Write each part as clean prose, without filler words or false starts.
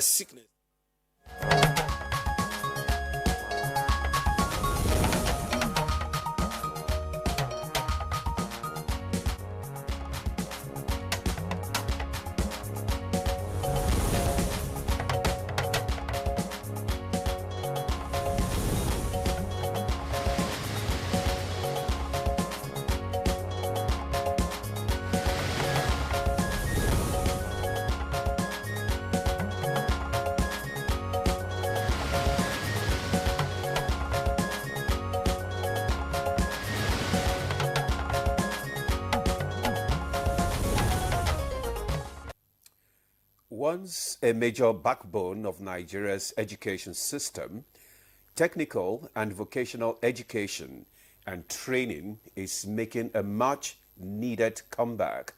sickness. Once a major backbone of Nigeria's education system, technical and vocational education and training is making a much-needed comeback.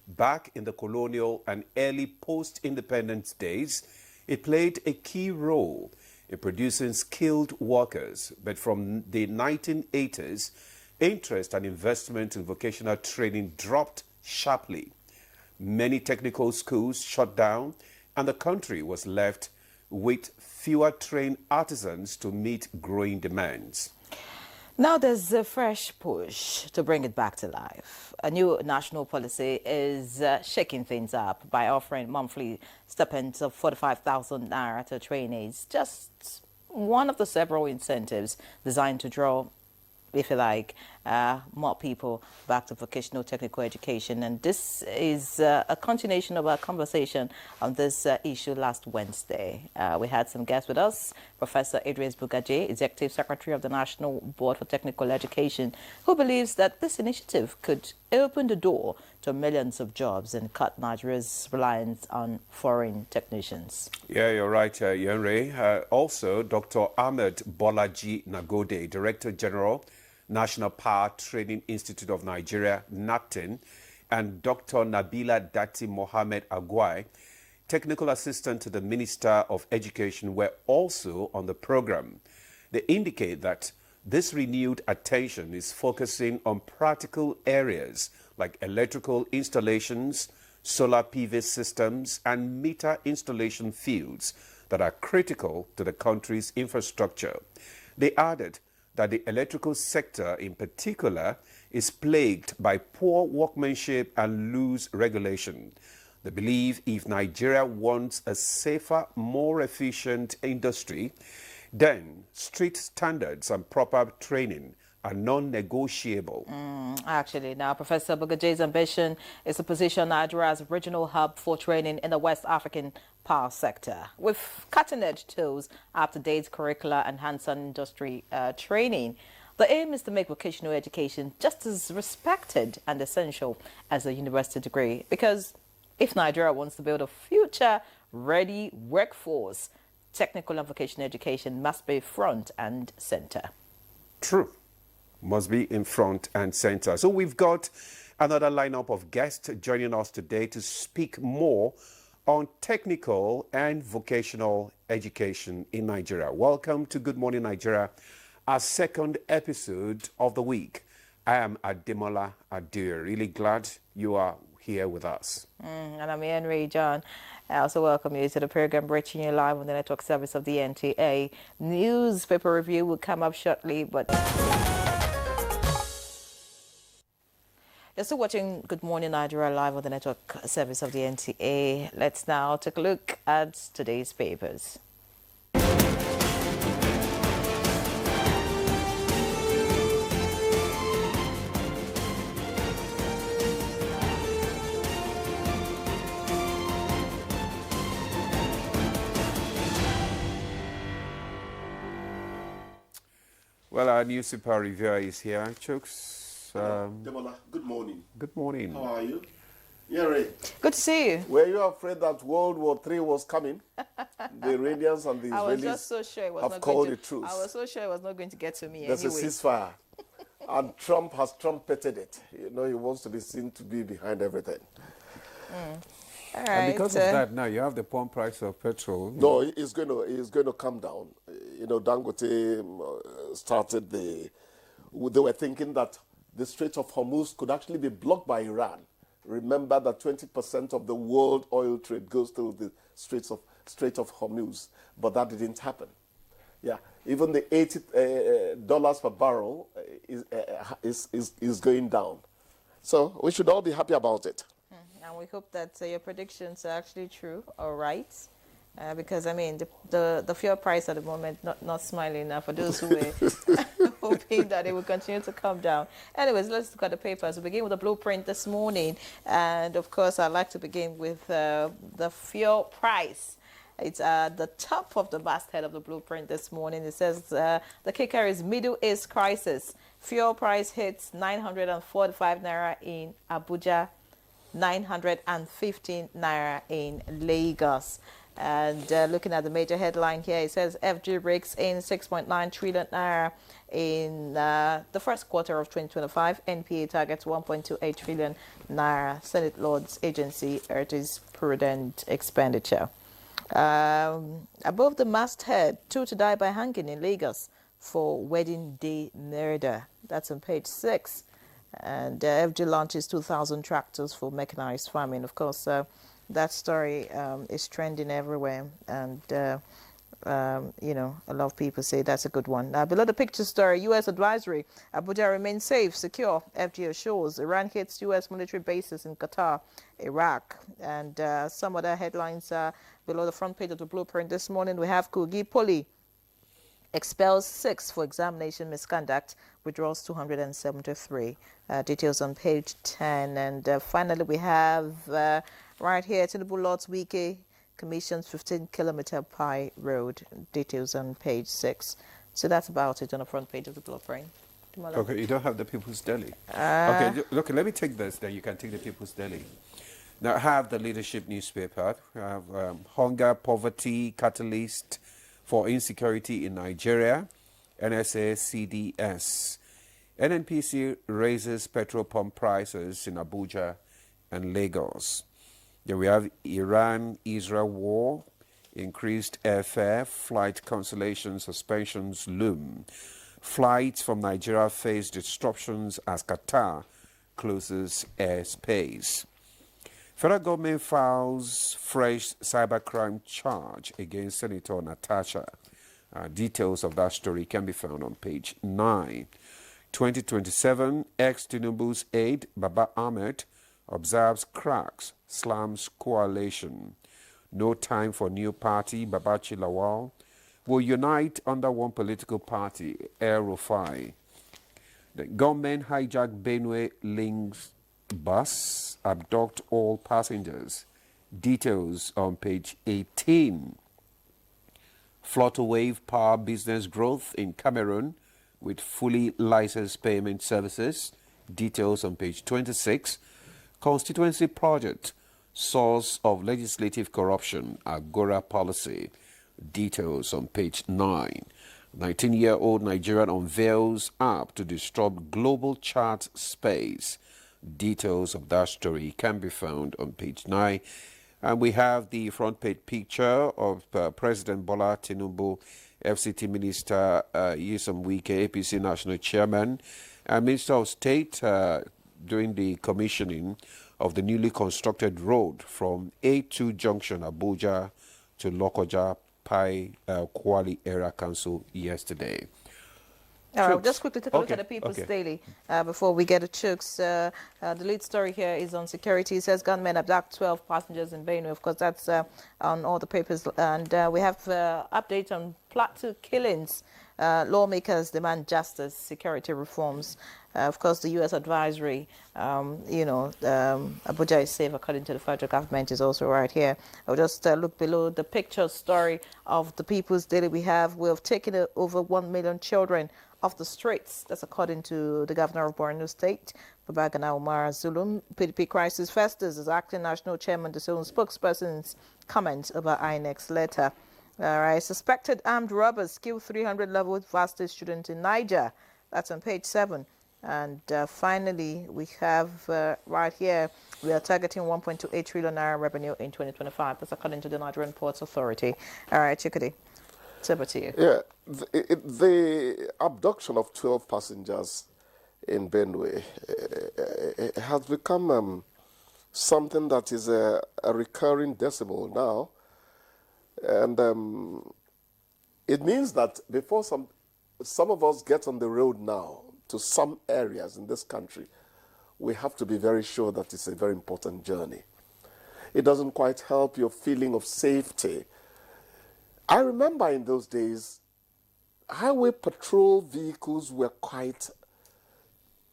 Back in the colonial and early post-independence days, it played a key role in producing skilled workers. But from the 1980s, interest and investment in vocational training dropped sharply. Many technical schools shut down, and the country was left with fewer trained artisans to meet growing demands. Now there's a fresh push to bring it back to life. A new national policy is shaking things up by offering monthly stipends of 45,000 naira to trainees. Just one of the several incentives designed to draw, if you like, more people back to vocational technical education. And this is a continuation of our conversation on this issue last Wednesday. We had some guests with us, Professor Idris Bugaje, Executive Secretary of the National Board for Technical Education, who believes that this initiative could open the door to millions of jobs and cut Nigeria's reliance on foreign technicians. Yeah, you're right, Yenre. Also, Dr. Ahmed Bolaji Nagode, Director General, National Power Training Institute of Nigeria, NATIN, and Dr. Nabila Dati Mohammed Agwai, Technical Assistant to the Minister of Education, were also on the program. They indicate that this renewed attention is focusing on practical areas like electrical installations, solar PV systems, and meter installation fields that are critical to the country's infrastructure. They added that the electrical sector in particular is plagued by poor workmanship and loose regulation. They believe if Nigeria wants a safer, more efficient industry, then strict standards and proper training are non-negotiable. Actually, now Professor Bugaje's ambition is to position Nigeria as a regional hub for training in the West African power sector, with cutting-edge tools, up-to-date curricula, and hands-on industry training. The aim is to make vocational education just as respected and essential as a university degree, because if Nigeria wants to build a future-ready workforce, technical and vocational education must be front and center. True. Must be in front and center. So we've got another lineup of guests joining us today to speak more on technical and vocational education in Nigeria. Welcome to Good Morning Nigeria, our second episode of the week. I am Ademola Adir. Really glad you are here with us. And I'm Henry John. I also welcome you to the program, reaching you live on the network service of the NTA. Newspaper review will come up shortly, but you're still watching Good Morning Nigeria live on the network service of the NTA. Let's now take a look at today's papers. Well, our newspaper reviewer is here, Chooks. Demola, good morning. Good morning. How are you? Yeri, Good to see you. were you afraid that World War III was coming? The Iranians and the I was Israelis just so sure it was have not called going a truce. I was so sure it was not going to get to me There's anyway. a ceasefire. And Trump has trumpeted it. You know, he wants to be seen to be behind everything. All right. And because of that, now you have the pump price of petrol. No, it's going to come down. You know, Dangote started they were thinking that the Strait of Hormuz could actually be blocked by Iran. Remember that 20% of the world oil trade goes through the Strait of Hormuz, but that didn't happen. Yeah, even the $80 per barrel is going down. So we should all be happy about it. And we hope that your predictions are actually true or right. Because, I mean, the fuel price at the moment, not smiling now for those who were hoping that it would continue to come down. Anyways, let's look at the papers. We begin with the blueprint this morning. And, of course, I'd like to begin with the fuel price. It's at the top of the masthead of the blueprint this morning. It says the kicker is Middle East crisis. Fuel price hits 945 naira in Abuja, 915 naira in Lagos. And looking at the major headline here, it says FG rakes in 6.9 trillion naira in the first quarter of 2025. NPA targets 1.28 trillion naira. Senate Lords Agency urges prudent expenditure. Above the masthead, 2 to die by hanging in Lagos for wedding day murder. That's on page 6. And FG launches 2,000 tractors for mechanized farming. Of course, that story is trending everywhere. And, you know, a lot of people say that's a good one. Now, below the picture story, U.S. advisory. Abuja remains safe, secure. FG assures. Iran hits U.S. military bases in Qatar, Iraq. And some other headlines below the front page of the blueprint this morning. We have Kogi Poly expels 6 for examination misconduct, withdraws 273. Details on page 10. And finally, we have right here, Tinubu Lord's Wike commissions 15-kilometer Pi Road. Details on page 6. So that's about it on the front page of the blueprint. Okay, you don't have the People's Daily. Okay, look, let me take this, then you can take the People's Daily. Now, I have the leadership newspaper. I have hunger, poverty, catalyst for insecurity in Nigeria, NSA, CDS. NNPC raises petrol pump prices in Abuja and Lagos. Then we have Iran-Israel war, increased airfare, flight cancellation suspensions loom. Flights from Nigeria face disruptions as Qatar closes airspace. Federal government files fresh cybercrime charge against Senator Natasha. Details of that story can be found on page 9. 2027, ex-Tinubu's aide, Baba Ahmed, observes cracks, slams coalition. No time for new party, Babachi Lawal will unite under one political party, El Rufai. The government hijacked Benue links bus, abduct all passengers. Details on page 18. Flutterwave power business growth in Cameroon with fully licensed payment services. Details on page 26. Constituency project, source of legislative corruption, Agora policy. Details on page 9. 19-year-old Nigerian unveils app to disrupt global chat space. Details of that story can be found on page 9. And we have the front page picture of President Bola Tinubu, FCT Minister Nyesom Wike, APC National Chairman, and Minister of State during the commissioning of the newly constructed road from A2 Junction, Abuja, to Lokoja, Pai, Kwali Area Council yesterday. All right, we'll just quickly take a look at the People's Daily before we get to Chooks. The lead story here is on security. It says gunmen abduct 12 passengers in Benue. Of course, that's on all the papers. And we have update on Plateau killings. Lawmakers demand justice, security reforms. Of course, the U.S. advisory, Abuja is safe according to the federal government is also right here. I'll just look below the picture story of the People's Daily we have. We have taken over 1 million children off the streets. That's according to the governor of Borno State, Babagana Umar Zulum. PDP crisis festers as acting national chairman, the own spokesperson's comments about INEC's letter. All right, suspected armed robbers kill 300-level varsity student in Niger. That's on page 7. And finally, we have right here, we are targeting 1.28 trillion naira revenue in 2025. That's according to the Nigerian Ports Authority. All right, Chikudi, it's over to you. Yeah, the abduction of 12 passengers in Benue has become something that is a recurring decimal now. And it means that before some of us get on the road now to some areas in this country, we have to be very sure that it's a very important journey. It doesn't quite help your feeling of safety. I remember in those days, highway patrol vehicles were quite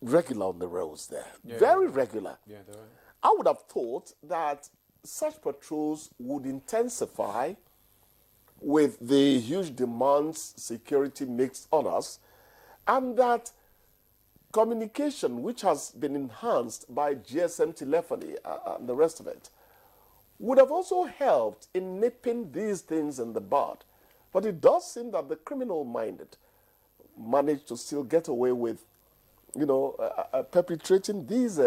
regular on the roads there. Yeah, very regular. Yeah, they were. I would have thought that such patrols would intensify with the huge demands security makes on us, and that communication, which has been enhanced by GSM telephony and the rest of it, would have also helped in nipping these things in the bud. But it does seem that the criminal-minded managed to still get away with, perpetrating these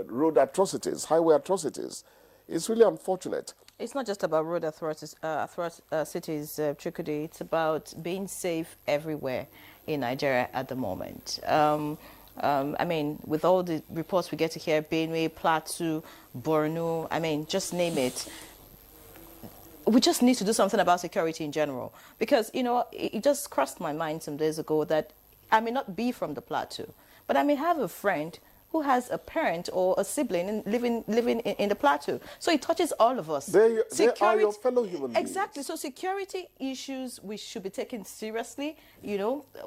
road atrocities, highway atrocities. It's really unfortunate. It's not just about road atrocities, Chukudi. It's about being safe everywhere in Nigeria at the moment. I mean, with all the reports we get to hear, Benue, Plateau, Borno, I mean, just name it. We just need to do something about security in general. Because, it just crossed my mind some days ago that I may not be from the Plateau, but I may have a friend who has a parent or a sibling living in the Plateau. So it touches all of us. They are your fellow human beings. Exactly. So security issues we should be taken seriously,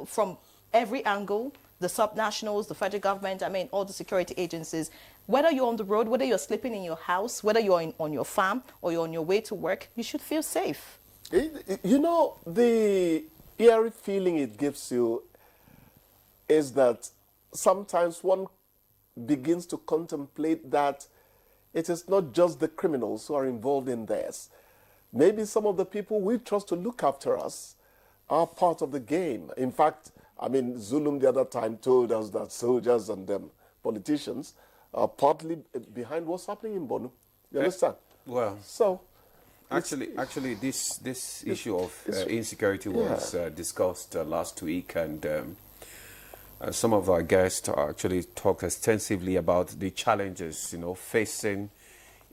from every angle, the subnationals, the federal government, I mean, all the security agencies. Whether you're on the road, whether you're sleeping in your house, whether you're on your farm or you're on your way to work, you should feel safe. The eerie feeling it gives you is that sometimes one begins to contemplate that it is not just the criminals who are involved in this. Maybe some of the people we trust to look after us are part of the game. In fact, I mean, Zulum the other time told us that soldiers and politicians are partly behind what's happening in Borno. You understand? Well, so actually, this issue of insecurity was discussed last week, and some of our guests actually talked extensively about the challenges, facing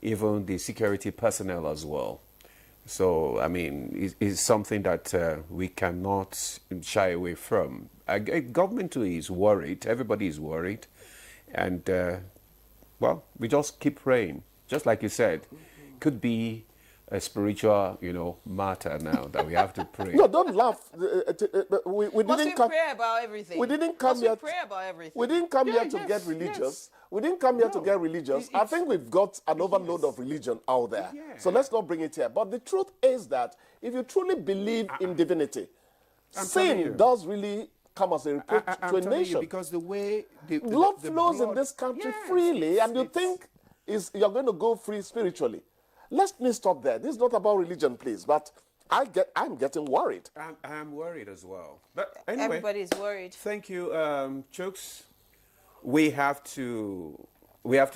even the security personnel as well. So, I mean, it's something that we cannot shy away from. Government too is worried. Everybody is worried. And, we just keep praying. Just like you said, could be a spiritual, matter now that we have to pray. No, don't laugh. We didn't come. Pray about everything. We didn't come here. Pray about everything. We didn't come here to get religious. Yes. We didn't come here to get religious. I think we've got an overload of religion out there. Yeah. So let's not bring it here. But the truth is that if you truly believe in divinity, sin does really come as a reproach to a nation. Because the way blood flows in this country freely, and you think you're going to go free spiritually. Let me stop there. This is not about religion, please. But I'm getting worried. I'm worried as well. But anyway, everybody's worried. Thank you, Chooks. We have to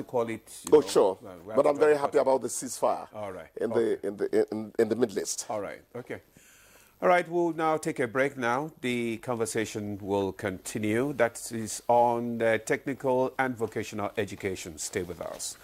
call it. Sure. But I'm very happy about the ceasefire. All right. In the Middle East. All right. Okay. All right. We'll now take a break. Now the conversation will continue. That is on technical and vocational education. Stay with us.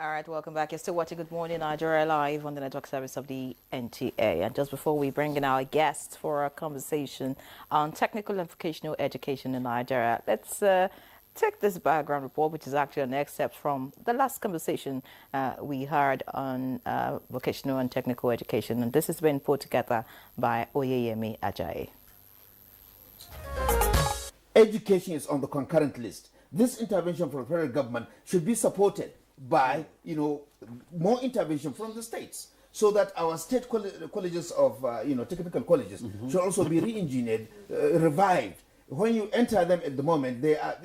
All right, welcome back. You're still watching Good Morning Nigeria live on the network service of the NTA. And just before we bring in our guests for our conversation on technical and vocational education in Nigeria, let's take this background report, which is actually an excerpt from the last conversation we heard on vocational and technical education. And this has been put together by Oyeyemi Ajayi. Education is on the concurrent list. This intervention from the federal government should be supported by, more intervention from the states, so that our state colleges of, technical colleges should also be re-engineered, revived. When you enter them at the moment, they are,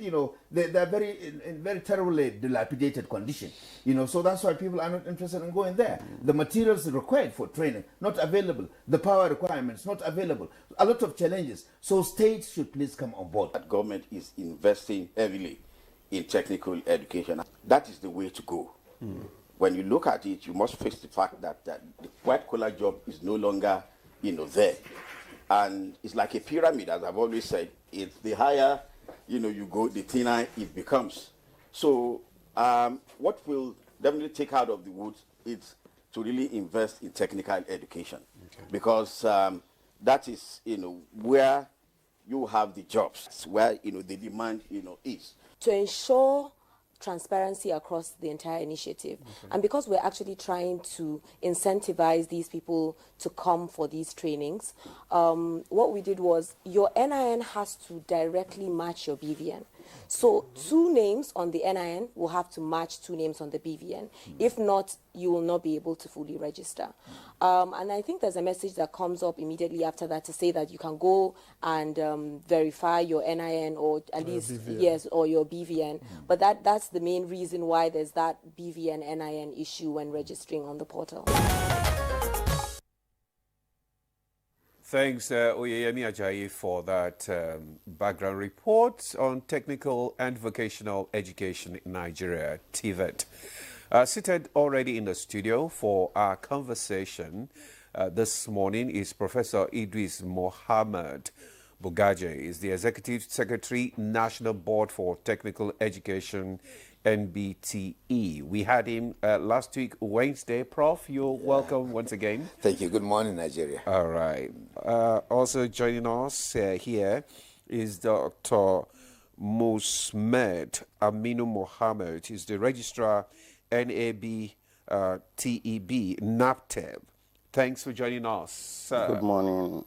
they're in very terribly dilapidated condition. So that's why people are not interested in going there. The materials required for training, not available. The power requirements, not available. A lot of challenges. So states should please come on board. That government is investing heavily in technical education. That is the way to go. When you look at it, you must face the fact that the white-collar job is no longer, there. And it's like a pyramid, as I've always said. It's the higher you go, the thinner it becomes. So what we'll definitely take out of the woods is to really invest in technical education, because that is, where you have the jobs, where, the demand, is. To ensure transparency across the entire initiative. And because we're actually trying to incentivize these people to come for these trainings, what we did was your NIN has to directly match your BVN. So 2 names on the NIN will have to match 2 names on the BVN. If not, you will not be able to fully register. And I think there's a message that comes up immediately after that to say that you can go and verify your NIN, or at least, yes, or your BVN. But that's the main reason why there's that BVN NIN issue when registering on the portal. Thanks, Oyeyemi Ajayi, for that background report on technical and vocational education in Nigeria, TVET. Seated already in the studio for our conversation this morning is Professor Idris Mohammed Bugaje. Is the Executive Secretary, National Board for Technical Education, NBTE. We had him last week, Wednesday. Prof, you're welcome once again. Thank you. Good morning, Nigeria. All right. Also joining us here is Dr. Musmed Aminu Mohammed. He's the Registrar, NAB, TEB, NAPTEB. Thanks for joining us. Good morning,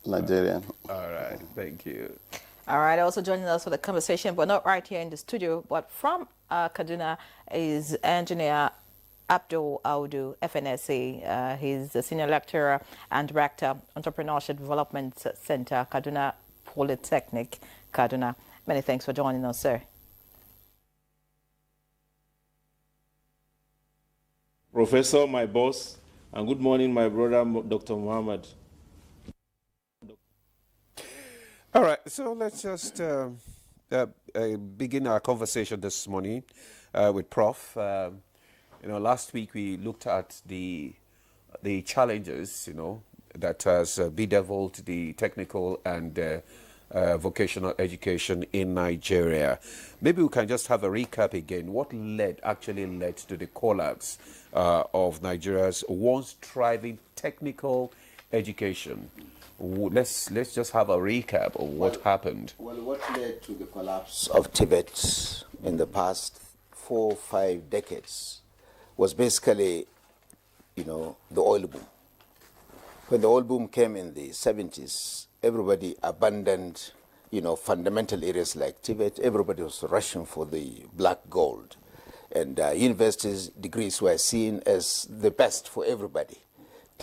Nigeria. All right. Thank you. All right, also joining us for the conversation, but not right here in the studio, but from Kaduna, is engineer Abdul Audu, FNSA. He's the senior lecturer and director, Entrepreneurship Development Center, Kaduna Polytechnic, Kaduna. Many thanks for joining us, sir. Professor, my boss, and good morning, my brother, Dr. Muhammad. All right, so let's just begin our conversation this morning with Prof. Last week we looked at the challenges, that has bedeviled the technical and vocational education in Nigeria. Maybe we can just have a recap again. What actually led to the collapse of Nigeria's once thriving technical education? Let's just have a recap of what happened. Well, what led to the collapse of Tibet in the past 4 or 5 decades was basically, the oil boom. When the oil boom came in the 70s, everybody abandoned, fundamental areas like Tibet. Everybody was rushing for the black gold. And universities' degrees were seen as the best for everybody.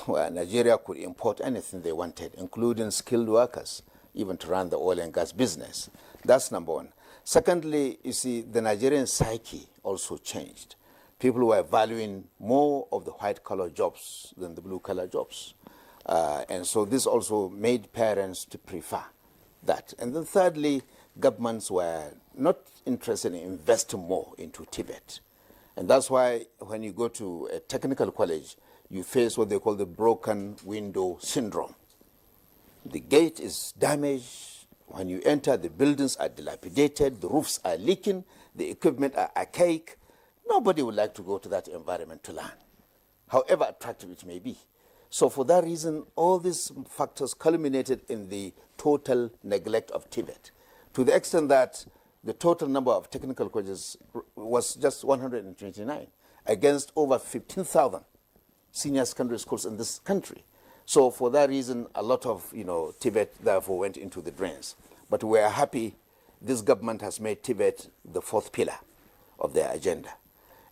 Where Nigeria could import anything they wanted, including skilled workers, even to run the oil and gas business. That's number one. Secondly, you see, the Nigerian psyche also changed. People were valuing more of the white-collar jobs than the blue-collar jobs. And so this also made parents to prefer that. And then thirdly, governments were not interested in investing more into Tibet. And that's why when you go to a technical college, you face what they call the broken window syndrome. The gate is damaged. When you enter, the buildings are dilapidated, the roofs are leaking, the equipment are archaic. Nobody would like to go to that environment to learn, however attractive it may be. So for that reason, all these factors culminated in the total neglect of Tibet, to the extent that the total number of technical colleges was just 129 against over 15,000 senior secondary schools in this country. So for that reason, a lot of Tibet therefore went into the drains. But we are happy this government has made Tibet the 4th pillar of their agenda.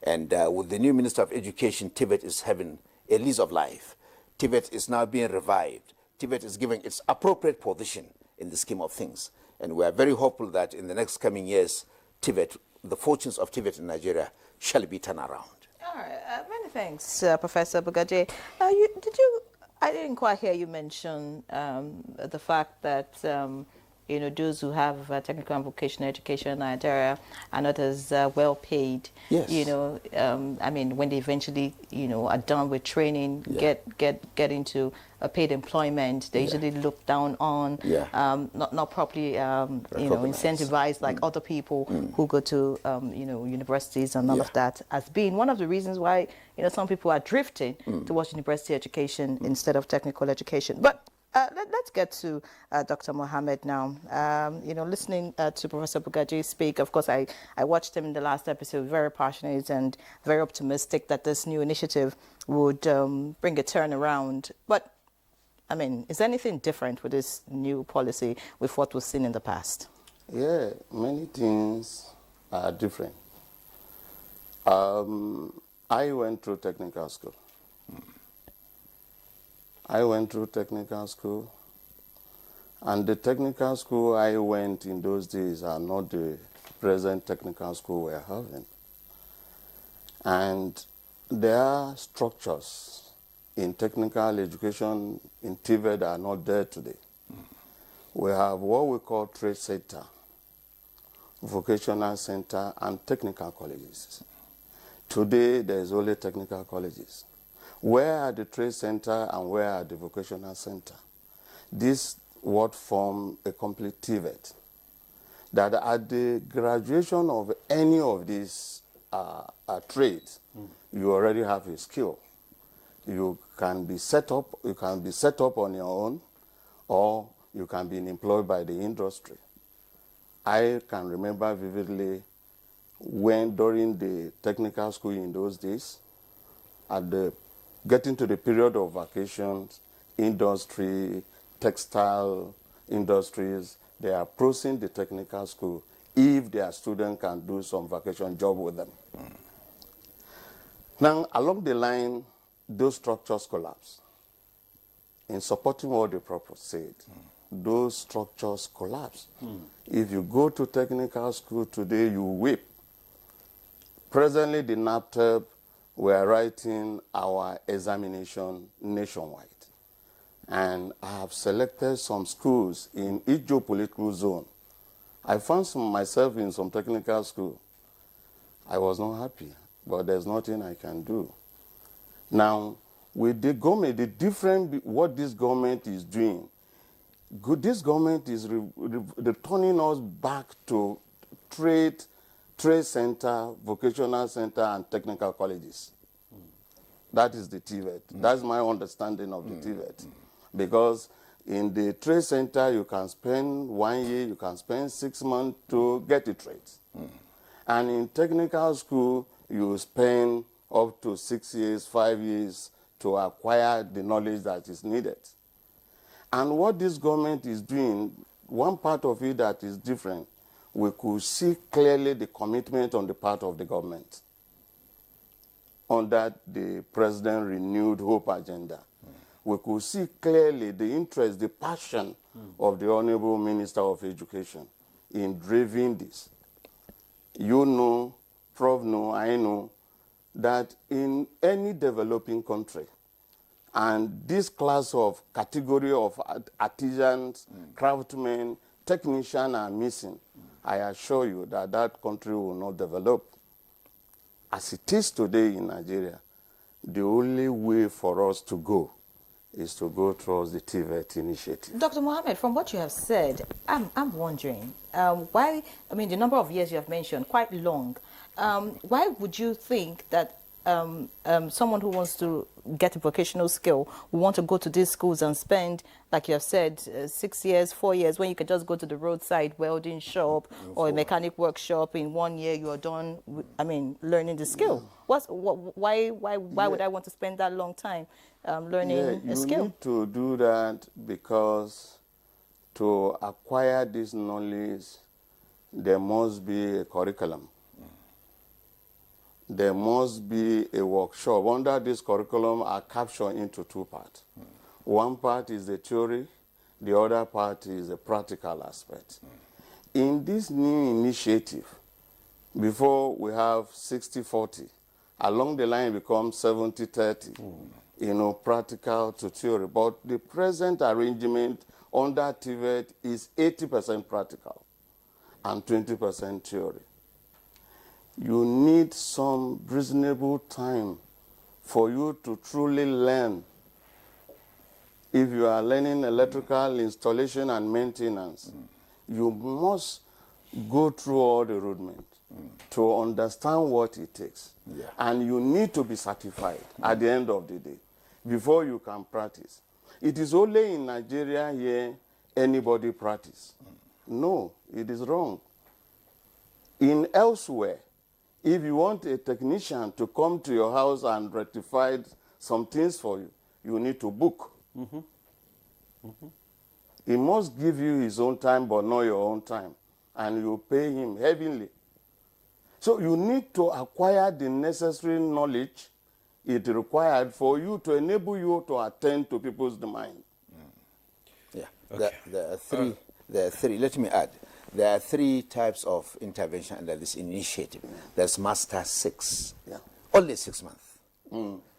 And with the new Minister of Education, Tibet is having a lease of life. Tibet is now being revived. Tibet is giving its appropriate position in the scheme of things. And we are very hopeful that in the next coming years, Tibet, the fortunes of Tibet in Nigeria shall be turned around. All right, many thanks, Professor Bugaje. I didn't quite hear you mention the fact that you know, those who have technical and vocational education in Nigeria are not as well paid. Yes. You know, I mean, when they eventually, you know, are done with training, get into a paid employment, they usually look down on, not properly, you know, incentivized like other people who go to, you know, universities and all of that, as being one of the reasons why, you know, some people are drifting towards university education instead of technical education. But let's get to Dr. Mohammed now. You know, listening to Professor Bugaji speak, of course, I watched him in the last episode, very passionate and very optimistic that this new initiative would bring a turnaround. But, I mean, is anything different with this new policy with what was seen in the past? Yeah, many things are different. I went through technical school. And the technical school I went in those days are not the present technical school we're having. And there are structures in technical education in TVET that are not there today. We have what we call trade center, vocational center, and technical colleges. Today, there's only technical colleges. Where are the trade center and where are the vocational center? This would form a complete TVET. That at the graduation of any of these trades, you already have a skill. You can be set up on your own, or you can be employed by the industry. I can remember vividly when during the technical school in those days, getting to the period of vacations, industry, textile industries, they are approaching the technical school if their student can do some vacation job with them. Now, along the line, those structures collapse. In supporting what the Prophet said, those structures collapse. If you go to technical school today, you weep. Presently, the NAPTEP, we are writing our examination nationwide. And I have selected some schools in each geopolitical zone. I found myself in some technical school. I was not happy, but there's nothing I can do. Now, with the government, what this government is doing, this government is returning us back to trade center, vocational center, and technical colleges. That is the TVET. That's my understanding of the TVET. Because in the trade center, you can spend 1 year, you can spend 6 months to get a trade. And in technical school, you spend up to 6 years, 5 years to acquire the knowledge that is needed. And what this government is doing, one part of it that is different, we could see clearly the commitment on the part of the government under the President Renewed Hope agenda. We could see clearly the interest, the passion of the Honorable Minister of Education in driving this. You know, Prof know, I know, that in any developing country, and this class of category of artisans, craftsmen, technicians are missing, I assure you that that country will not develop. As it is today in Nigeria, the only way for us to go is to go towards the TVET initiative. Dr. Mohammed, from what you have said, I'm wondering why, I mean, the number of years you have mentioned, quite long. Why would you think that someone who wants to get a vocational skill will want to go to these schools and spend, like you have said, 6 years, 4 years, when you can just go to the roadside welding shop or a mechanic workshop in 1 year, you are done, learning the skill? Why would I want to spend that long time learning a skill? You need to do that because to acquire this knowledge, there must be a curriculum. There must be a workshop. Under this curriculum are captured into 2 parts. One part is the theory, the other part is the practical aspect. In this new initiative, before we have 60-40, along the line it becomes 70-30, practical to theory. But the present arrangement under TVET is 80% practical and 20% theory. You need some reasonable time for you to truly learn. If you are learning electrical installation and maintenance, you must go through all the roadmap to understand what it takes. Yeah. And you need to be certified at the end of the day before you can practice. It is only in Nigeria here anybody practice. No, it is wrong. In elsewhere, if you want a technician to come to your house and rectify some things for you, you need to book. He must give you his own time, but not your own time. And you pay him heavily. So you need to acquire the necessary knowledge it required for you to enable you to attend to people's demand. Yeah. Okay. There are three. Let me add. There are three types of intervention under this initiative. There's Master 6. Yeah. Only 6 months.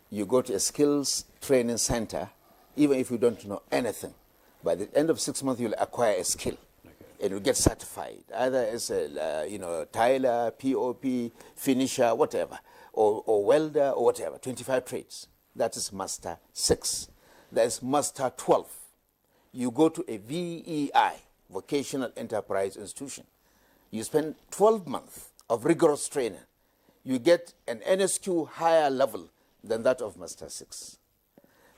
You go to a skills training center, even if you don't know anything. By the end of 6 months, you'll acquire a skill. And you'll get certified, either as a tiler, POP, finisher, whatever, or welder, or whatever, 25 trades. That is Master 6. There's Master 12. You go to a VEI, Vocational Enterprise Institution. You spend 12 months of rigorous training. You get an NSQ higher level than that of Master 6.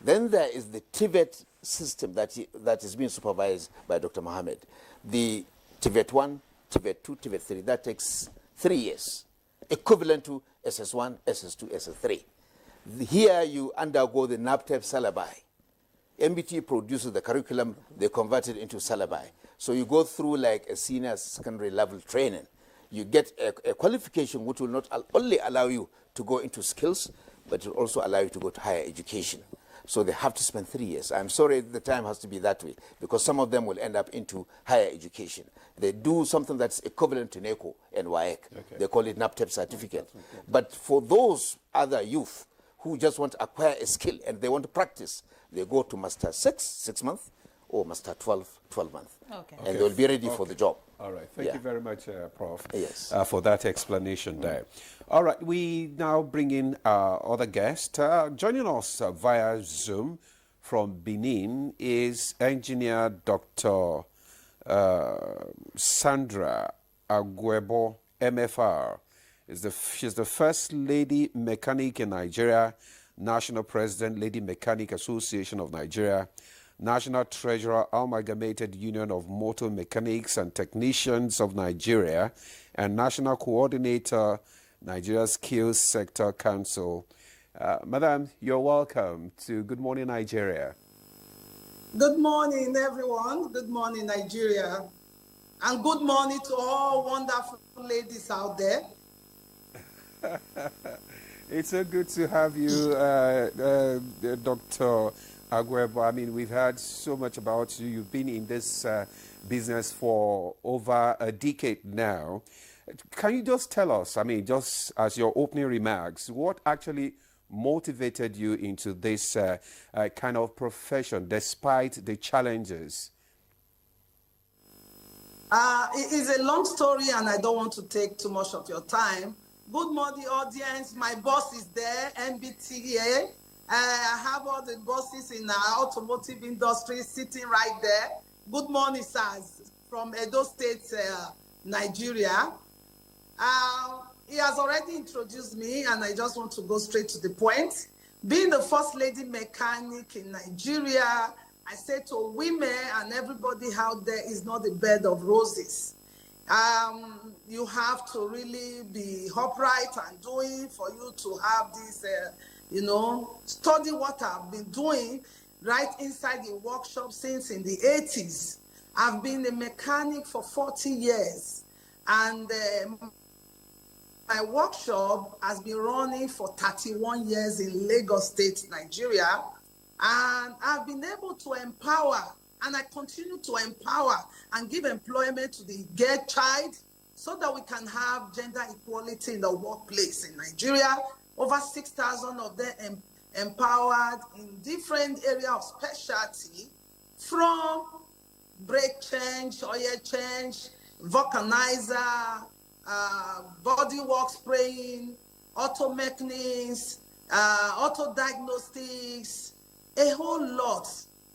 Then there is the TVET system that is being supervised by Dr. Mohammed. The TVET 1, TVET 2, TVET 3, that takes 3 years, equivalent to SS1, SS2, SS3. Here you undergo the NAPTEP syllabi. MBT produces the curriculum, they convert it into syllabi. So you go through like a senior secondary level training. You get a qualification which will not only allow you to go into skills, but it will also allow you to go to higher education. So they have to spend 3 years. I'm sorry the time has to be that way, because some of them will end up into higher education. They do something that's equivalent to NECO and WAEC. Okay. They call it NAPTEP certificate. But for those other youth who just want to acquire a skill and they want to practice, they go to Master 6 months, or Master 12 months. Okay. And they'll be ready for the job. All right. Thank you very much, Prof. Yes. For that explanation there. All right. We now bring in our other guest. Joining us via Zoom from Benin is engineer Dr. Sandra Agwebo, MFR. She's the first lady mechanic in Nigeria, National President, Lady Mechanic Association of Nigeria, National Treasurer, Amalgamated Union of Motor Mechanics and Technicians of Nigeria, and National Coordinator, Nigeria Skills Sector Council. Madam, you're welcome to Good Morning Nigeria. Good morning, everyone. Good morning, Nigeria. And good morning to all wonderful ladies out there. It's so good to have you, Dr. Agwebo. I mean, we've heard so much about you. You've been in this business for over a decade now. Can you just tell us, I mean, just as your opening remarks, what actually motivated you into this kind of profession, despite the challenges? It is a long story, and I don't want to take too much of your time. Good morning, audience. My boss is there, NTA. I have all the bosses in our automotive industry sitting right there. Good morning, sirs, from Edo State, Nigeria. He has already introduced me, and I just want to go straight to the point. Being the first lady mechanic in Nigeria, I say to women and everybody out there, is not a bed of roses. You have to really be upright and doing for you to have this, study what I've been doing right inside the workshop since in the 80s. I've been a mechanic for 40 years, and my workshop has been running for 31 years in Lagos State, Nigeria, and I've been able to empower, and I continue to empower and give employment to the girl child so that we can have gender equality in the workplace in Nigeria. Over 6,000 of them empowered in different areas of specialty, from brake change, oil change, vulcanizer, body work spraying, auto mechanics, auto diagnostics, a whole lot,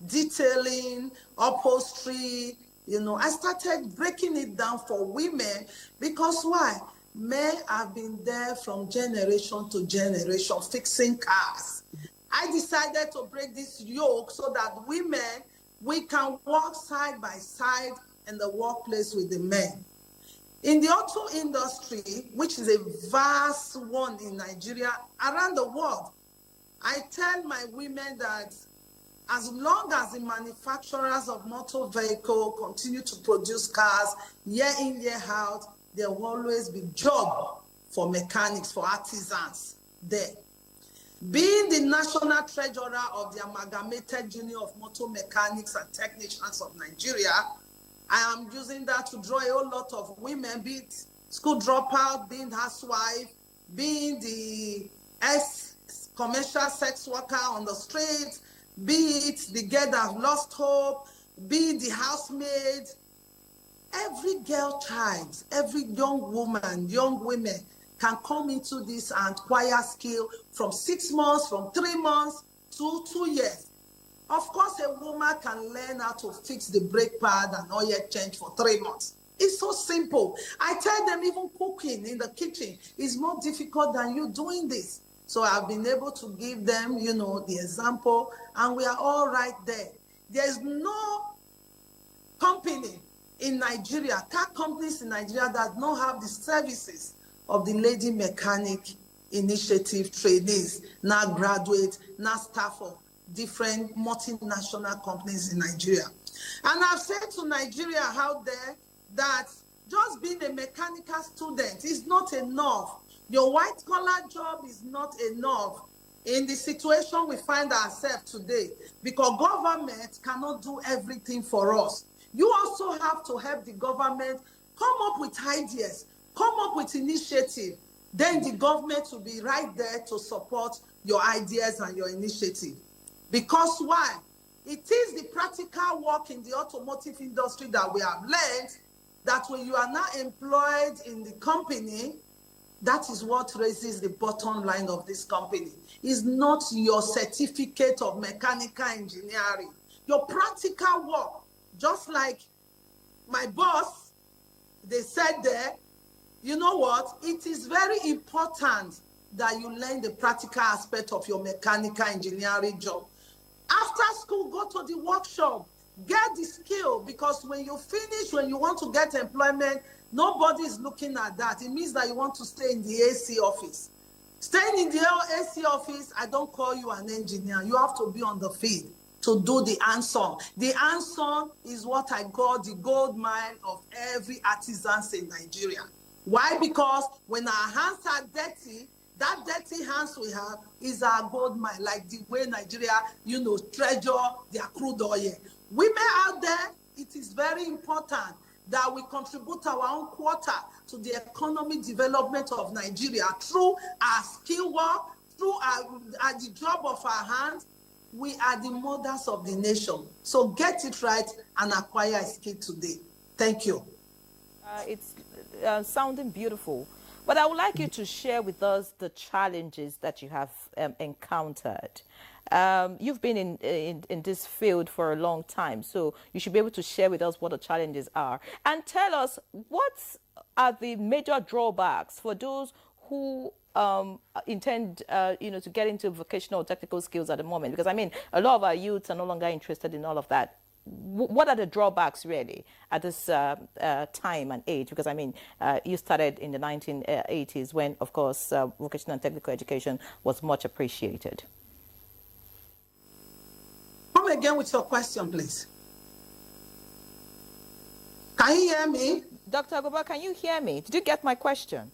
detailing, upholstery. You know, I started breaking it down for women because why? Men have been there from generation to generation fixing cars. I decided to break this yoke so that women, we can work side by side in the workplace with the men. In the auto industry, which is a vast one in Nigeria, around the world, I tell my women that as long as the manufacturers of motor vehicle continue to produce cars year in, year out, there will always be job for mechanics, for artisans there. Being the national treasurer of the Amalgamated Union of Motor Mechanics and Technicians of Nigeria, I am using that to draw a whole lot of women, be it school dropout, being housewife, being the commercial sex worker on the streets, be it the girl that lost hope, be it the housemaid. Every girl child, every young woman, young women can come into this and acquire skill from 6 months, from 3 months to 2 years. Of course, a woman can learn how to fix the brake pad and oil change for 3 months. It's so simple. I tell them even cooking in the kitchen is more difficult than you doing this. So I've been able to give them, you know, the example, and we are all right there. There's no company in Nigeria, car companies in Nigeria that don't have the services of the Lady Mechanic Initiative trainees, now graduates, now staff of different multinational companies in Nigeria. And I've said to Nigeria out there that just being a mechanical student is not enough. Your white-collar job is not enough in the situation we find ourselves today, because government cannot do everything for us. You also have to help the government come up with ideas, come up with initiative. Then the government will be right there to support your ideas and your initiative. Because why? It is the practical work in the automotive industry that we have learned that when you are now employed in the company, that is what raises the bottom line of this company. It's not your certificate of mechanical engineering. Your practical work, just like my boss, they said there, you know what? It is very important that you learn the practical aspect of your mechanical engineering job. After school, go to the workshop, get the skill, because when you finish, when you want to get employment, nobody is looking at that. It means that you want to stay in the AC office. Staying in the AC office, I don't call you an engineer. You have to be on the field to do the hands-on. The hands-on is what I call the gold mine of every artisan in Nigeria. Why? Because when our hands are dirty, that dirty hands we have is our gold mine, like the way Nigeria, you know, treasure their crude oil. Women out there, it is very important that we contribute our own quota to the economic development of Nigeria through our skill work, through the job of our hands. We are the mothers of the nation. So get it right and acquire a skill today. Thank you. It's sounding beautiful. But I would like you to share with us the challenges that you have encountered. You've been in this field for a long time, so you should be able to share with us what the challenges are. And tell us, what are the major drawbacks for those who intend, to get into vocational or technical skills at the moment? Because, I mean, a lot of our youths are no longer interested in all of that. What are the drawbacks really at this time and age? Because I mean, you started in the 1980s when, of course, vocational and technical education was much appreciated. Come again with your question, please. Can you hear me? Dr. Agwebo, can you hear me? Did you get my question?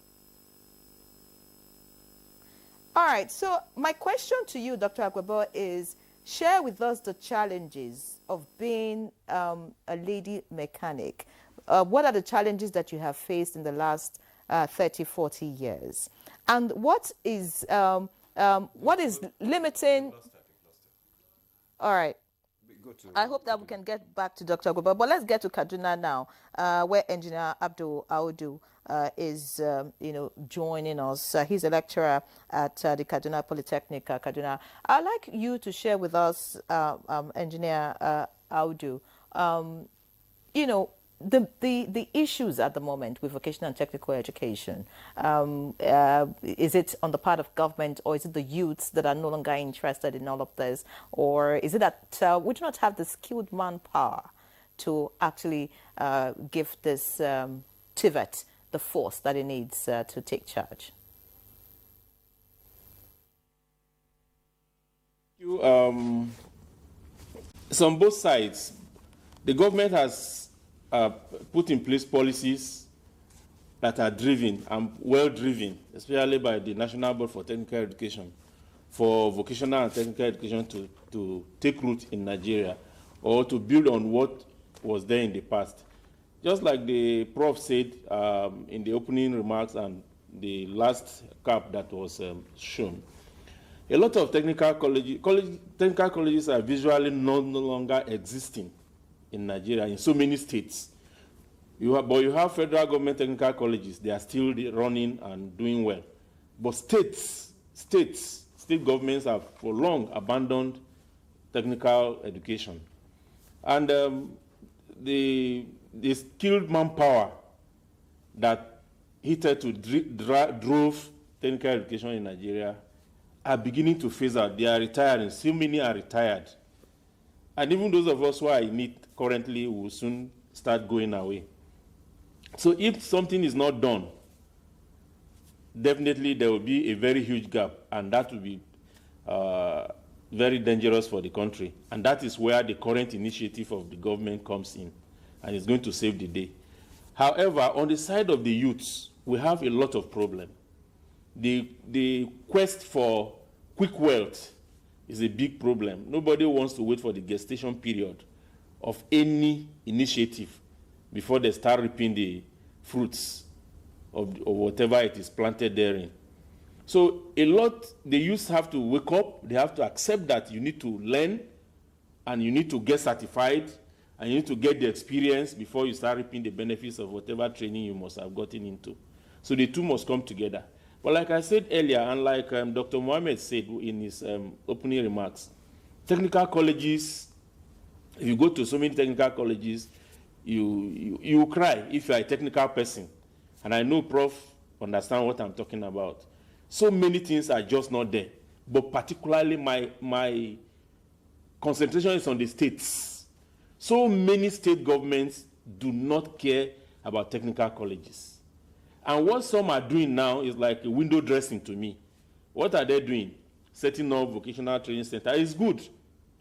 All right, so my question to you, Dr. Agwebo, is share with us the challenges of being a lady mechanic. What are the challenges that you have faced in the last 30, 40 years? And what is limiting... All right. I hope that we can get back to Dr. Goba, but let's get to Kaduna now, where Engineer Abdul Audu is, joining us. He's a lecturer at the Kaduna Polytechnic, Kaduna. I'd like you to share with us, Engineer Audu, the issues at the moment with vocational and technical education. Is it on the part of government, or is it the youths that are no longer interested in all of this? Or is it that we do not have the skilled manpower to actually give this TVET the force that it needs to take charge? So on both sides, the government has put in place policies that are driven and well driven, especially by the National Board for Technical Education, for vocational and technical education to take root in Nigeria, or to build on what was there in the past. Just like the Prof said in the opening remarks and the last cap that was shown, a lot of technical colleges are visually no longer existing in Nigeria, in so many states. But you have federal government technical colleges. They are still running and doing well. But state governments have for long abandoned technical education. And the skilled manpower that hitherto drove technical education in Nigeria are beginning to phase out. They are retiring. So many are retired. And even those of us who are in it currently will soon start going away. So if something is not done, definitely there will be a very huge gap, and that will be very dangerous for the country. And that is where the current initiative of the government comes in, and it's going to save the day. However, on the side of the youths, we have a lot of problems. The quest for quick wealth is a big problem. Nobody wants to wait for the gestation period of any initiative before they start reaping the fruits of whatever it is planted therein. So the youths have to wake up. They have to accept that you need to learn, and you need to get certified, and you need to get the experience before you start reaping the benefits of whatever training you must have gotten into. So the two must come together. But like I said earlier, and like Dr. Mohammed said in his opening remarks, technical colleges, if you go to so many technical colleges, you cry if you are a technical person. And I know Prof understand what I'm talking about. So many things are just not there. But particularly my concentration is on the states. So many state governments do not care about technical colleges. And what some are doing now is like a window dressing to me. What are they doing? Setting up vocational training center is good.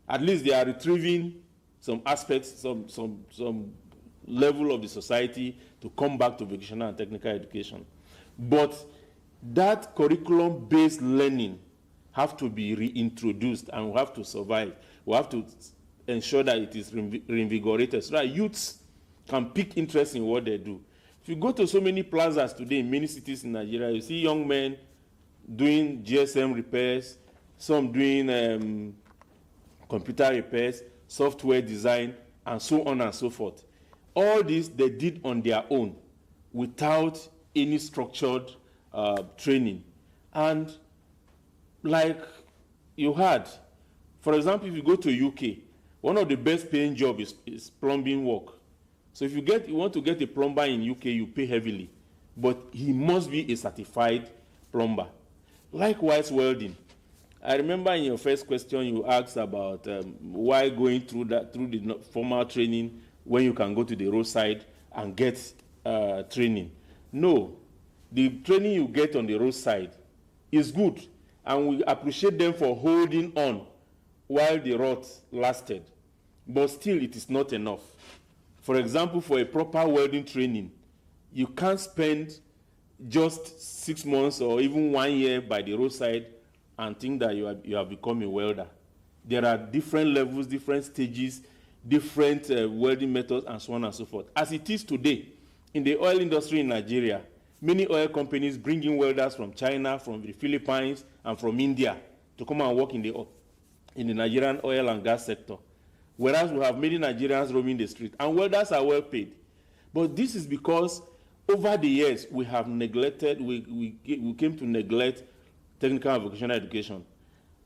At least they are retrieving some aspects, some level of the society to come back to vocational and technical education. But that curriculum-based learning have to be reintroduced, and we have to survive. We have to ensure that it is reinvigorated so that youths can pick interest in what they do. If you go to so many plazas today in many cities in Nigeria, you see young men doing GSM repairs, some doing computer repairs, software design, and so on and so forth. All this they did on their own without any structured training. And like you had, for example, if you go to UK, one of the best paying jobs is plumbing work. So if you want to get a plumber in UK, you pay heavily. But he must be a certified plumber. Likewise, welding. I remember in your first question you asked about why going through the formal training when you can go to the roadside and get training. No, the training you get on the roadside is good, and we appreciate them for holding on while the rot lasted. But still, it is not enough. For example, for a proper welding training, you can't spend just 6 months or even 1 year by the roadside and think that you have become a welder. There are different levels, different stages, different welding methods, and so on and so forth. As it is today, in the oil industry in Nigeria, many oil companies bring in welders from China, from the Philippines, and from India to come and work in the Nigerian oil and gas sector. whereas we have many Nigerians roaming the street, and welders are well paid. But this is because over the years we have neglected, we came to neglect technical and vocational education.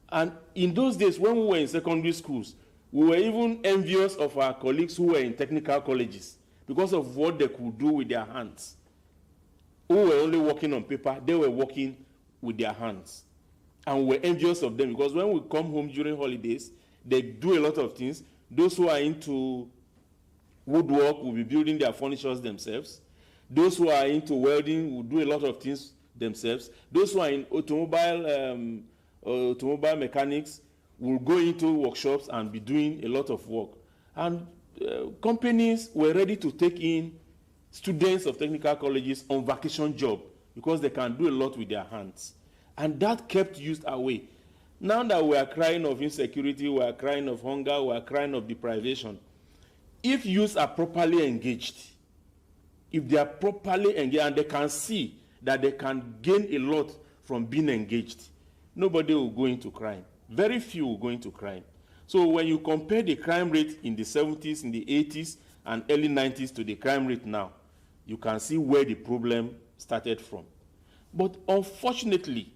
And in those days, when we were in secondary schools, we were even envious of our colleagues who were in technical colleges because of what they could do with their hands. Who were only working on paper, they were working with their hands. And we were envious of them because when we come home during holidays, they do a lot of things. Those who are into woodwork will be building their furnitures themselves. Those who are into welding will do a lot of things themselves. Those who are in automobile mechanics will go into workshops and be doing a lot of work. And companies were ready to take in students of technical colleges on vacation job because they can do a lot with their hands. And that kept youth away. Now that we are crying of insecurity, we are crying of hunger, we are crying of deprivation, if youth are properly engaged, if they are properly engaged and they can see that they can gain a lot from being engaged, nobody will go into crime. Very few will go into crime. So when you compare the crime rate in the 70s, in the 80s, and early 90s to the crime rate now, you can see where the problem started from. But unfortunately,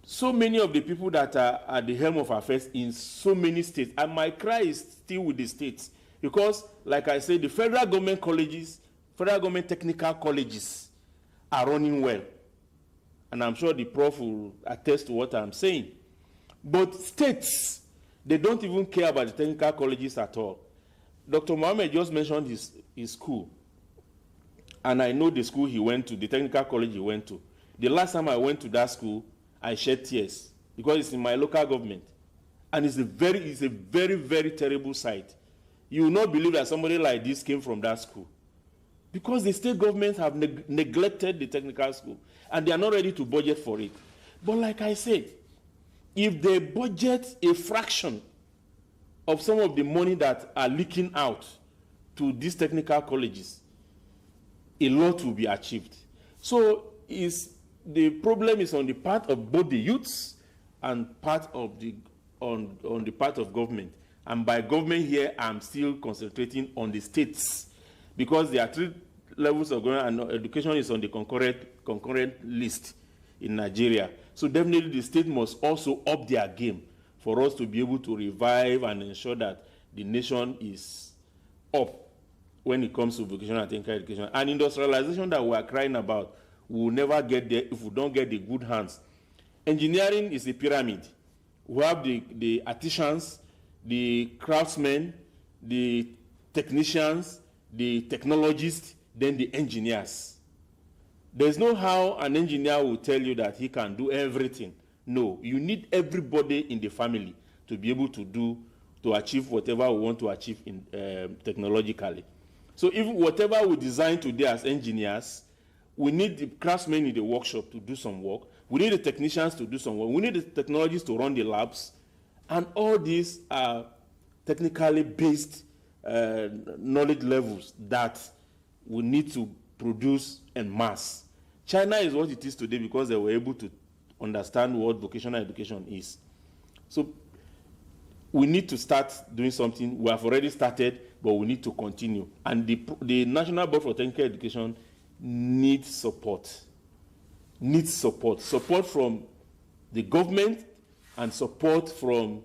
so many of the people that are at the helm of affairs in so many states, and my cry is still with the states, because, like I said, the federal government colleges, federal government technical colleges are running well. And I'm sure the prof will attest to what I'm saying. But states, they don't even care about the technical colleges at all. Dr. Mohammed just mentioned his school. And I know the school he went to, the technical college he went to. The last time I went to that school, I shed tears because it's in my local government. And it's a very, very terrible sight. You will not believe that somebody like this came from that school. Because the state governments have neglected the technical school and they are not ready to budget for it. But like I said, if they budget a fraction of some of the money that are leaking out to these technical colleges, a lot will be achieved. So the problem is on the part of both the youths and part of on the part of government. And by government here, I'm still concentrating on the states because there are 3 levels of government and education is on the concurrent list in Nigeria. So definitely the state must also up their game for us to be able to revive and ensure that the nation is up when it comes to vocational and technical education. And industrialization that we are crying about, we will never get there if we don't get the good hands. Engineering is a pyramid. We have the artisans, the craftsmen, the technicians, the technologists, then the engineers. There's no how an engineer will tell you that he can do everything. No, you need everybody in the family to be able to achieve whatever we want to achieve technologically. So even whatever we design today as engineers, we need the craftsmen in the workshop to do some work. We need the technicians to do some work. We need the technologists to run the labs. And all these are technically based knowledge levels that we need to produce en masse. China is what it is today because they were able to understand what vocational education is. So we need to start doing something. We have already started, but we need to continue. And the National Board for Technical Education needs support. Needs support. Support from the government and support from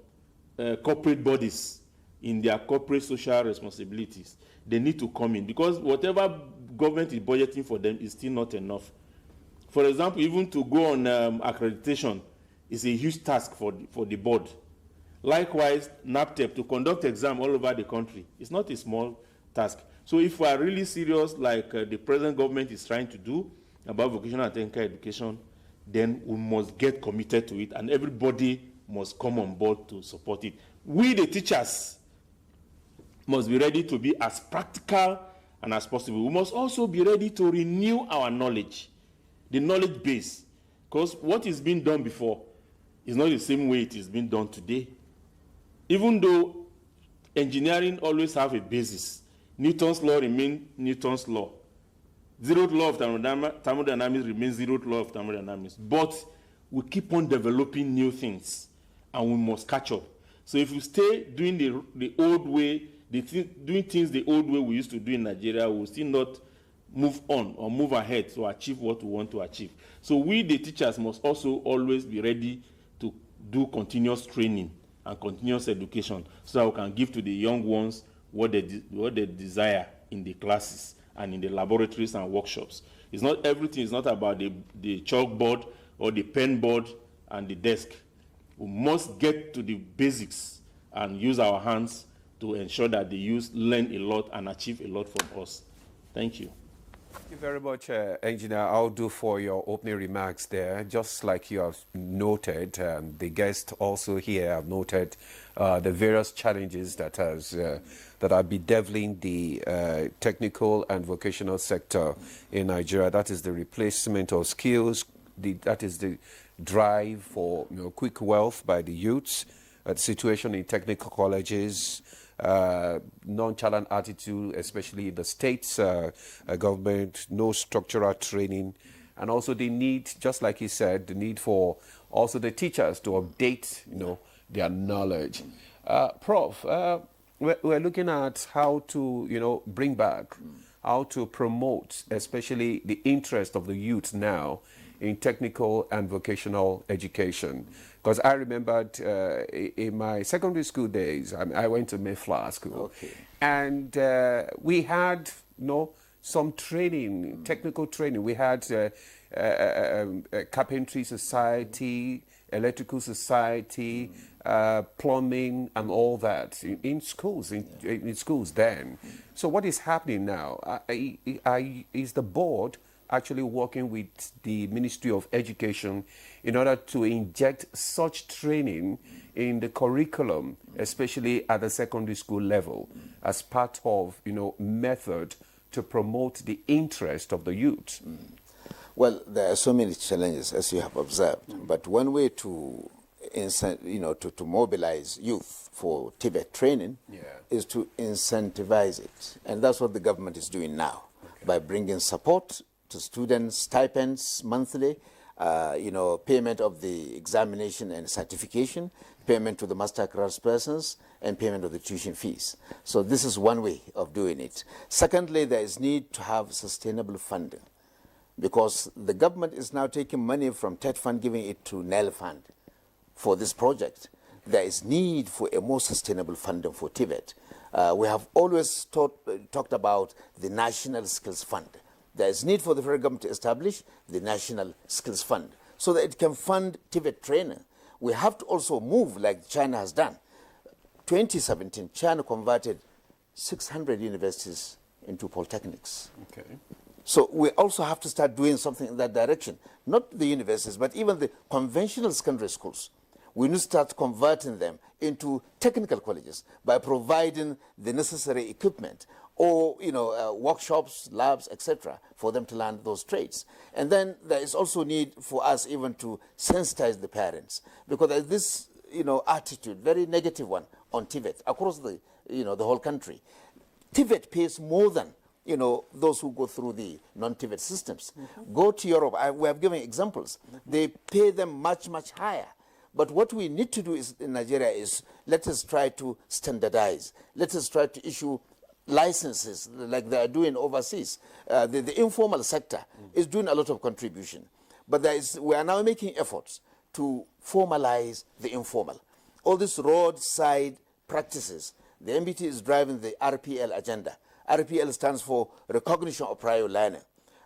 corporate bodies in their corporate social responsibilities. They need to come in because whatever government is budgeting for them is still not enough. For example, even to go on accreditation is a huge task for the board. Likewise, NAPTEP, to conduct exams all over the country, it's not a small task. So if we are really serious, like the present government is trying to do about vocational and technical education, then we must get committed to it, and everybody must come on board to support it. We, the teachers, must be ready to be as practical and as possible. We must also be ready to renew our knowledge, the knowledge base, because what is being done before is not the same way it is being done today. Even though engineering always have a basis, Newton's law remains Newton's law. Zeroth law of thermodynamics remains zeroth law of thermodynamics. But we keep on developing new things, and we must catch up. So if we stay doing the old way, doing things the old way we used to do in Nigeria, we will still not move on or move ahead to achieve what we want to achieve. So we, the teachers, must also always be ready to do continuous training and continuous education so that we can give to the young ones what they desire in the classes and in the laboratories and workshops. It's not everything is not about the chalkboard or the pen board and the desk. We must get to the basics and use our hands to ensure that the youth learn a lot and achieve a lot from us. Thank you. Thank you very much, Engineer. I'll do for your opening remarks there. Just like you have noted, the guests also here have noted the various challenges that are bedeviling the technical and vocational sector in Nigeria. That is the replacement of skills. That is the drive for quick wealth by the youths. The situation in technical colleges. Nonchalant attitude, especially in the states government, no structural training, and also the need, just like he said, the need for also the teachers to update, their knowledge. Prof, we're looking at how to, bring back, how to promote, especially the interest of the youth now in technical and vocational education. Because I remembered in my secondary school days, I went to Mayflower School, and we had, some training, technical training. We had carpentry society, electrical society, plumbing, and all that in schools, in schools then. So what is happening now? Is the board actually working with the Ministry of Education in order to inject such training in the curriculum, especially at the secondary school level, as part of, method to promote the interest of the youth? Well, there are so many challenges, as you have observed, but one way to to mobilize youth for TVET training is to incentivize it, and that's what the government is doing now by bringing support to students, stipends monthly, payment of the examination and certification, payment to the master craftspersons, and payment of the tuition fees. So this is one way of doing it. Secondly, there is need to have sustainable funding, because the government is now taking money from TET Fund, giving it to NEL Fund for this project. There is need for a more sustainable funding for TVET. We have always talked about the National Skills Fund. There is need for the federal government to establish the National Skills Fund so that it can fund TVET training. We have to also move like China has done. 2017, China converted 600 universities into polytechnics. So we also have to start doing something in that direction. Not the universities, but even the conventional secondary schools. We need to start converting them into technical colleges by providing the necessary equipment or workshops, labs, etc., for them to learn those trades. And then there is also need for us even to sensitize the parents, because there's this attitude, very negative one, on TVET across the the whole country. TVET pays more than those who go through the non-TVET systems. Go to Europe. We have given examples. They pay them much, much higher. But what we need to do in Nigeria is let us try to standardize. Let us try to issue licenses like they are doing overseas. The informal sector is doing a lot of contribution. But we are now making efforts to formalize the informal. All these roadside practices, the MBT is driving the RPL agenda. RPL stands for Recognition of Prior Learning.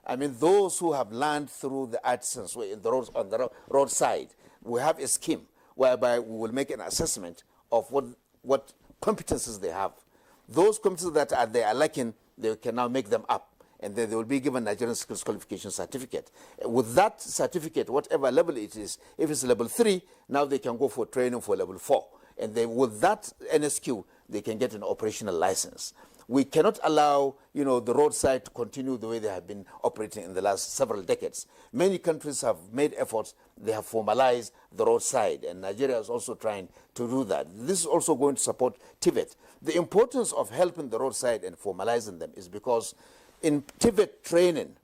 I mean, those who have learned through the artisans way on the roadside, we have a scheme whereby we will make an assessment of what competences they have. Those competences that they are lacking, they can now make them up, and then they will be given Nigerian Skills Qualification Certificate. With that certificate, whatever level it is, if it's level 3, now they can go for training for level 4. And then with that NSQ, they can get an operational license. We cannot allow, the roadside to continue the way they have been operating in the last several decades. Many countries have made efforts. They have formalized the roadside, and Nigeria is also trying to do that. This is also going to support TVET. The importance of helping the roadside and formalizing them is because in TVET training,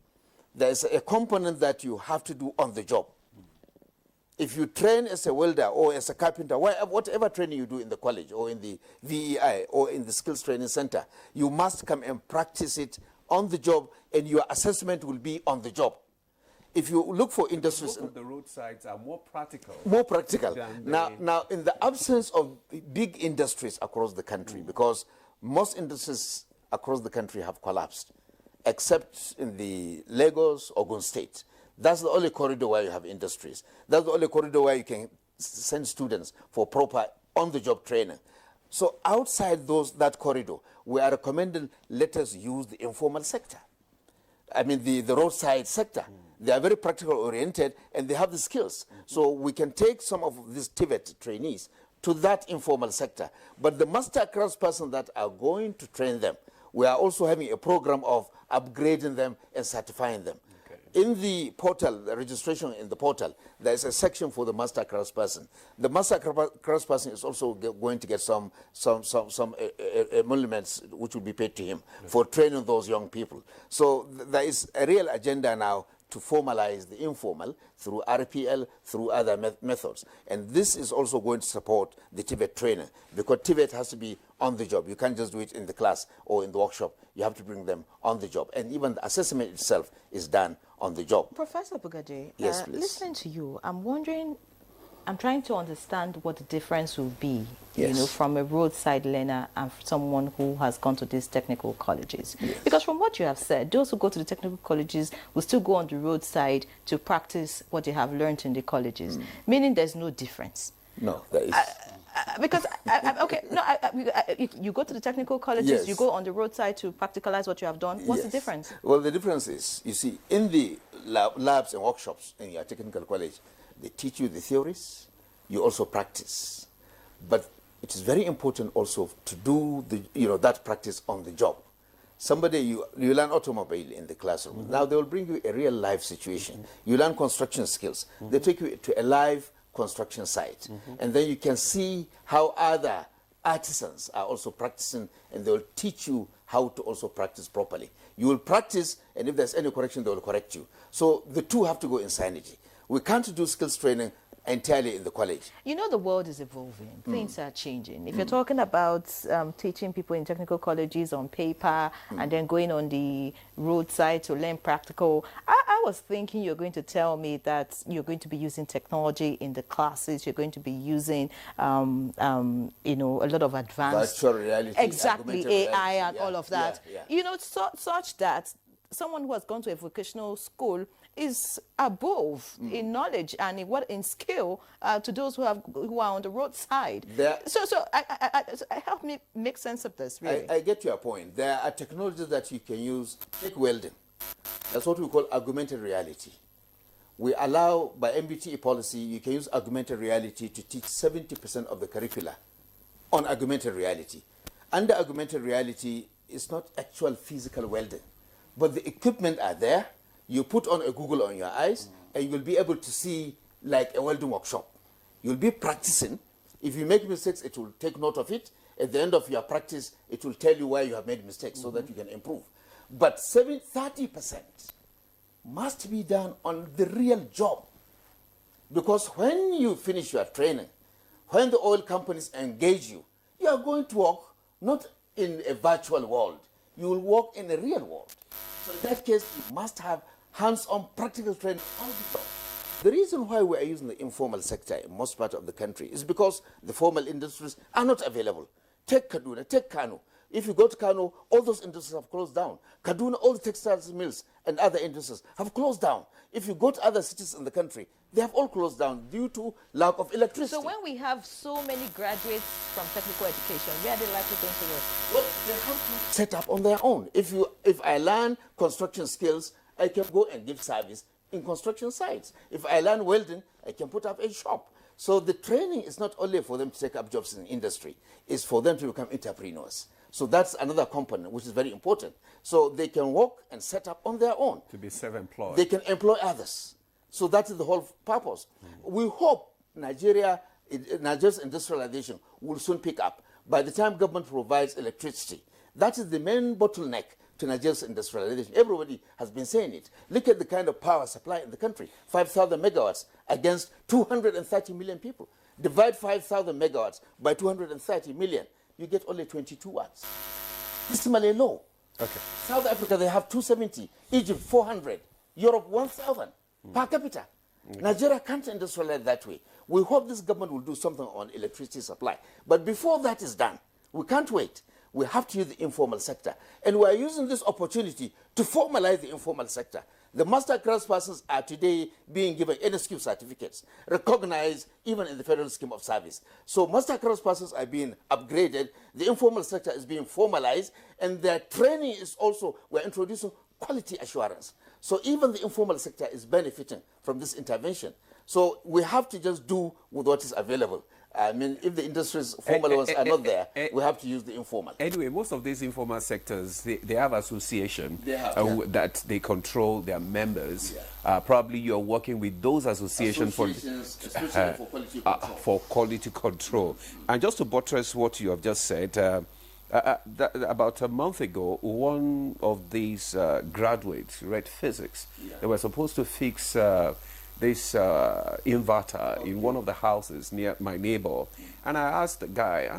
there is a component that you have to do on the job. if you train as a welder or as a carpenter, whatever training you do in the college or in the VEI or in the skills training center, you must come and practice it on the job, and your assessment will be on the job. If you look for industries, Both of the roadsides are more practical. more practical. than Now, in the absence of big industries across the country, because most industries across the country have collapsed, except in the Lagos, Ogun State. That's the only corridor where you have industries. That's the only corridor where you can send students for proper on-the-job training. So outside that corridor, we are recommending let us use the informal sector. I mean, the roadside sector. They are very practical oriented and they have the skills. So we can take some of these TVET trainees to that informal sector. But the master craftspersons that are going to train them, we are also having a program of upgrading them and certifying them. In the portal, the registration in the portal, there is a section for the master craftsperson. The master craftsperson is also going to get some emoluments which will be paid to him for training those young people. So there is a real agenda now to formalize the informal through RPL, through other methods. And this is also going to support the TVET training, because TVET has to be on the job. You can't just do it in the class or in the workshop. You have to bring them on the job. And even the assessment itself is done on the job. Professor Bugaje, Yes, please. listening to you, I'm trying to understand what the difference will be, Yes. from a roadside learner and someone who has gone to these technical colleges. Yes. Because from what you have said, those who go to the technical colleges will still go on the roadside to practice what they have learned in the colleges, meaning there's no difference. No, there is. Because, you go to the technical colleges, Yes. you go on the roadside to practicalize what you have done. What's the Yes. difference? Well, the difference is, you see, in the labs and workshops in your technical college, they teach you the theories, you also practice. But it is very important also to do that practice on the job. Somebody, you learn automobile in the classroom. Now they will bring you a real life situation. You learn construction skills. They take you to a live construction site. And then you can see how other artisans are also practicing, and they will teach you how to also practice properly. You will practice, and if there's any correction, they will correct you. So the two have to go in synergy. We can't do skills training entirely in the college. The world is evolving. Things are changing. If you're talking about teaching people in technical colleges on paper and then going on the roadside to learn practical, I was thinking you're going to tell me that you're going to be using technology in the classes. You're going to be using, a lot of advanced... Virtual reality. Exactly, AI reality. and all of that. Yeah. Such that someone who has gone to a vocational school is above in knowledge and in skill to those who are on the roadside. So help me make sense of this, really. I get your point. There are technologies that you can use. Take welding. That's what we call augmented reality. We allow, by MBTE policy, you can use augmented reality to teach 70% of the curricula on augmented reality. Under augmented reality, it's not actual physical welding, but the equipment are there. You put on a Google on your eyes, and you will be able to see like a welding workshop. You'll be practicing. If you make mistakes, it will take note of it. At the end of your practice, it will tell you where you have made mistakes so that you can improve. But 30% must be done on the real job. Because when you finish your training, when the oil companies engage you, you are going to work not in a virtual world. You will work in a real world. So in that case, you must have hands-on practical training on the job. The reason why we are using the informal sector in most parts of the country is because the formal industries are not available. Take Kaduna, take Kano. If you go to Kano, all those industries have closed down. Kaduna, all the textiles mills and other industries have closed down. If you go to other cities in the country, they have all closed down due to lack of electricity. So when we have so many graduates from technical education, where are they likely going to work? Well, they have to set up on their own. If I learn construction skills, I can go and give service in construction sites. If I learn welding, I can put up a shop. So the training is not only for them to take up jobs in industry, it's for them to become entrepreneurs. So that's another component which is very important. So they can work and set up on their own. To be self-employed. They can employ others. So that is the whole purpose. We hope Nigeria's industrialization will soon pick up. By the time government provides electricity, that is the main bottleneck to Nigeria's industrialization. Everybody has been saying it. Look at the kind of power supply in the country, 5,000 megawatts against 230 million people. Divide 5,000 megawatts by 230 million, you get only 22 watts. This is Malay law. Okay. South Africa, they have 270. Egypt, 400. Europe, 1,000 per capita. Nigeria can't industrialize that way. We hope this government will do something on electricity supply. But before that is done, we can't wait. We have to use the informal sector. And we are using this opportunity to formalize the informal sector. The master craftspersons are today being given NSQ certificates, recognized even in the federal scheme of service. So master craftspersons are being upgraded, the informal sector is being formalized, and their training is also, we're introducing quality assurance. So even the informal sector is benefiting from this intervention. So we have to just do with what is available. I mean, if the industries, formal ones are not there, we have to use the informal. Anyway, most of these informal sectors, they have association that they control their members. Probably you're working with those associations especially for quality control. For quality control. And just to buttress what you have just said, about a month ago, one of these graduates read physics. They were supposed to fix this inverter in one of the houses near my neighbor. And I asked the guy,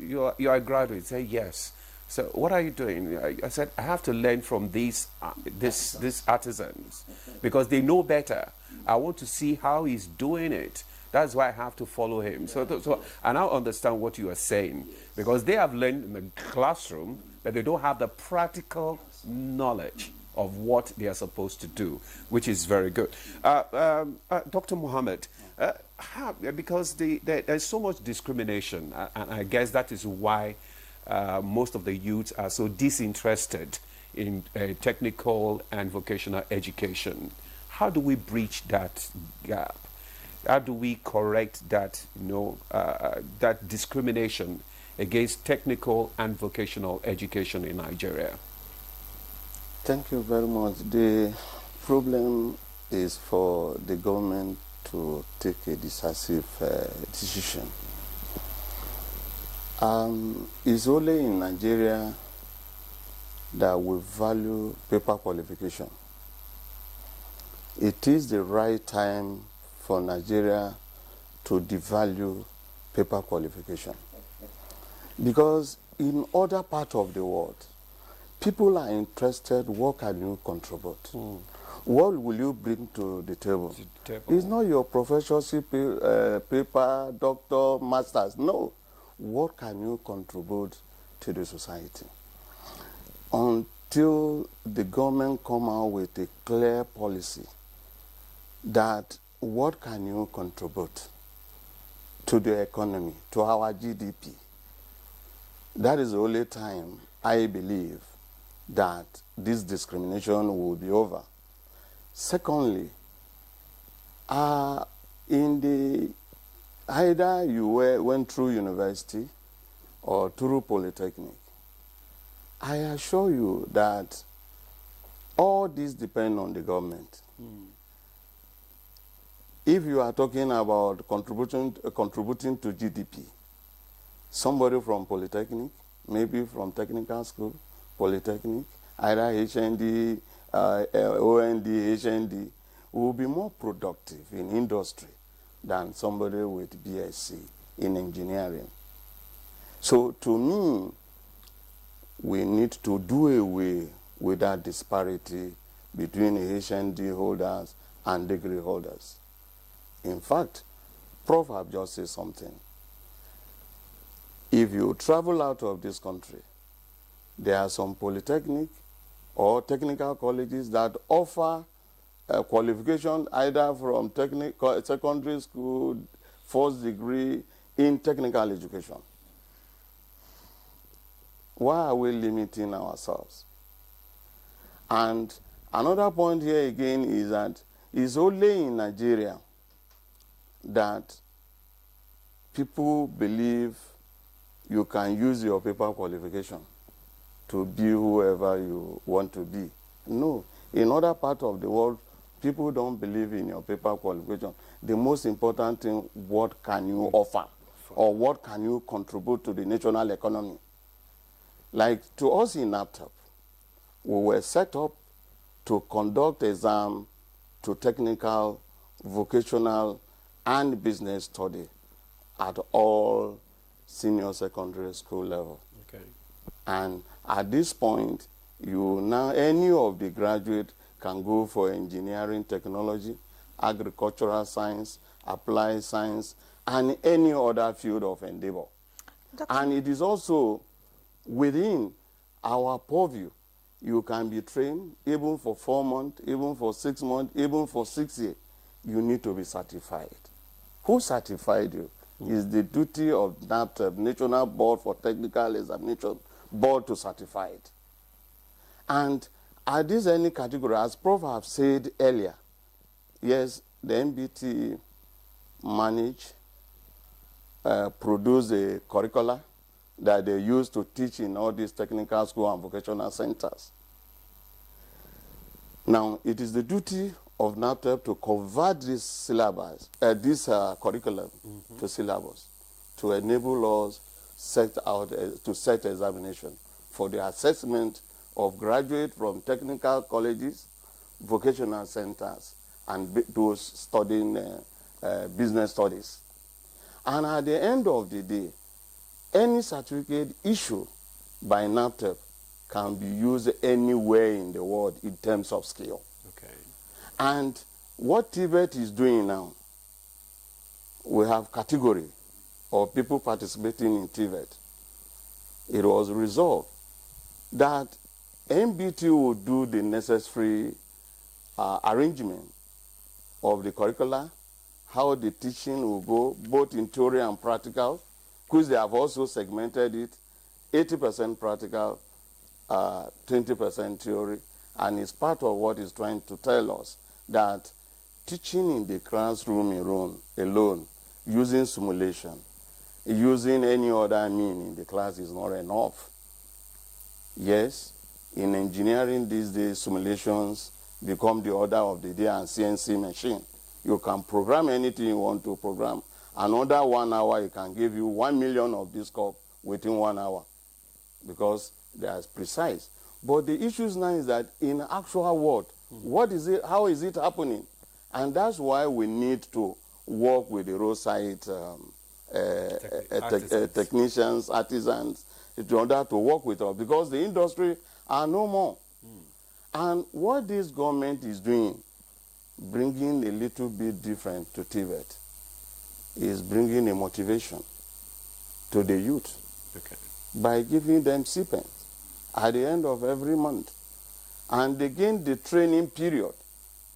you're a graduate? He said, yes. So what are you doing? I said, I have to learn from these artisans because they know better. I want to see how he's doing it. That's why I have to follow him. So I now understand what you are saying, because they have learned in the classroom, but they don't have the practical knowledge of what they are supposed to do, which is very good. Dr. Mohammed, because there's so much discrimination, and I guess that is why most of the youths are so disinterested in technical and vocational education. How do we breach that gap? How do we correct that, that discrimination against technical and vocational education in Nigeria? Thank you very much. The problem is for the government to take a decisive decision. It's only in Nigeria that we value paper qualification. It is the right time for Nigeria to devalue paper qualification. Because in other parts of the world, people are interested, what can you contribute? What will you bring to the table? It's not your professorship paper, doctor, masters. No. What can you contribute to the society? Until the government come out with a clear policy that what can you contribute to the economy, to our GDP, that is the only time I believe that this discrimination will be over. Secondly, either you went through university or through polytechnic, I assure you that all this depends on the government. If you are talking about contributing to GDP, somebody from polytechnic, maybe from technical school, polytechnic, either HND, OND, HND, will be more productive in industry than somebody with BSc in engineering. So to me, we need to do away with that disparity between HND holders and degree holders. In fact, Prof have just said something. If you travel out of this country, there are some polytechnic or technical colleges that offer a qualification either from secondary school, first degree in technical education. Why are we limiting ourselves? And another point here again is that it's only in Nigeria that people believe you can use your paper qualification to be whoever you want to be. No. In other parts of the world, people don't believe in your paper qualification. The most important thing, what can you offer? Or what can you contribute to the national economy? Like to us in NAPTAP, we were set up to conduct exam to technical, vocational, and business study at all senior secondary school level. Okay. And at this point, any of the graduates can go for engineering, technology, agricultural science, applied science, and any other field of endeavor. And it is also within our purview. You can be trained even for 4 months, even for 6 months, even for 6 years. You need to be certified. Who certified you? Is the duty of NAPTEP, National Board for Technical Examination Board, to certify it. And at this any category, as Prof have said earlier, yes, the MBT manage, produce a curricula that they use to teach in all these technical school and vocational centers. Now, it is the duty of NAPTEP to convert this syllabus, curriculum to syllabus, to enable us to set examination for the assessment of graduates from technical colleges, vocational centers, and those studying business studies. And at the end of the day, any certificate issued by NAPTEP can be used anywhere in the world in terms of skill. Okay. And what TVET is doing now, we have category of people participating in TVET. It was resolved that MBT would do the necessary arrangement of the curricula, how the teaching will go, both in theory and practical, because they have also segmented it, 80% practical, 20% theory, and it's part of what is trying to tell us that teaching in the classroom alone, using simulation, using any other mean in the class is not enough. Yes, in engineering these days, simulations become the order of the day, and CNC machine. You can program anything you want to program. Another 1 hour, it can give you 1 million of this cup within 1 hour, because they are precise. But the issues now is that in actual world, what is it? How is it happening? And that's why we need to work with the roadside technicians, artisans, in order to work with us, because the industry are no more. And what this government is doing, bringing a little bit different to TVET, is bringing a motivation to the youth. Okay. By giving them stipends at the end of every month. And again, the training period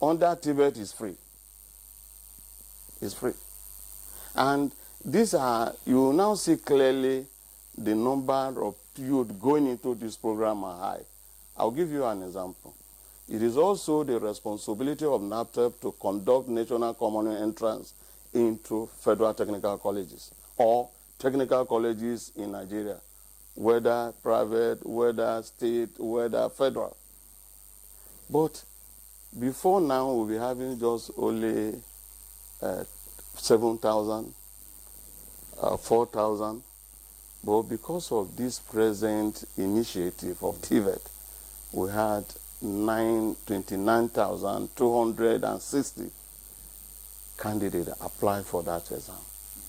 under TVET is free. It's free. And these are, you will now see clearly the number of youth going into this program are high. I'll give you an example. It is also the responsibility of NAPTEP to conduct national common entrance into federal technical colleges or technical colleges in Nigeria, whether private, whether state, whether federal. But before now, we'll be having just only 7,000, 4,000. But because of this present initiative of TVET, we had 29,260 candidates apply for that exam.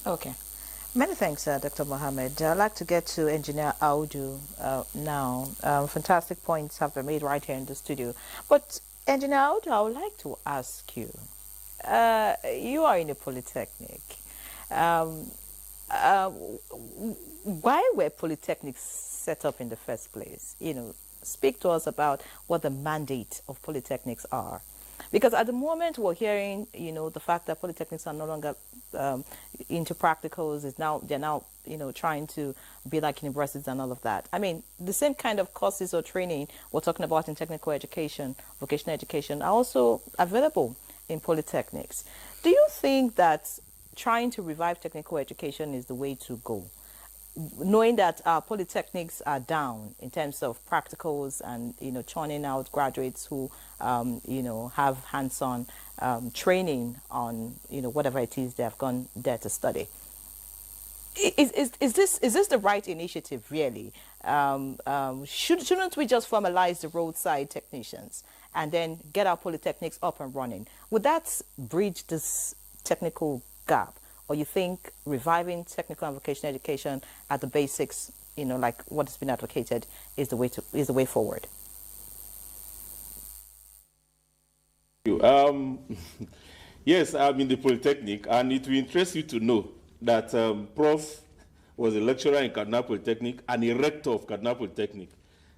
Okay. Many thanks, Dr. Mohammed. I'd like to get to Engineer Audu now. Fantastic points have been made right here in the studio. But Engineer Audu, I would like to ask you, you are in a polytechnic. Why were polytechnics set up in the first place? You know, speak to us about what the mandate of polytechnics are. Because at the moment we're hearing, you know, the fact that polytechnics are no longer into practicals, they're now, you know, trying to be like universities and all of that. I mean, the same kind of courses or training we're talking about in technical education, vocational education, are also available in polytechnics. Do you think that trying to revive technical education is the way to go, knowing that our polytechnics are down in terms of practicals and, you know, churning out graduates who, you know, have hands-on training on, you know, whatever it is they have gone there to study? Is this the right initiative, really? shouldn't we just formalize the roadside technicians and then get our polytechnics up and running? Would that bridge this technical gap? Or you think reviving technical and vocational education at the basics, like what has been advocated, is the way forward? Yes, I'm in the Polytechnic, and it will interest you to know that Prof was a lecturer in Kaduna Polytechnic and a rector of Kaduna Polytechnic.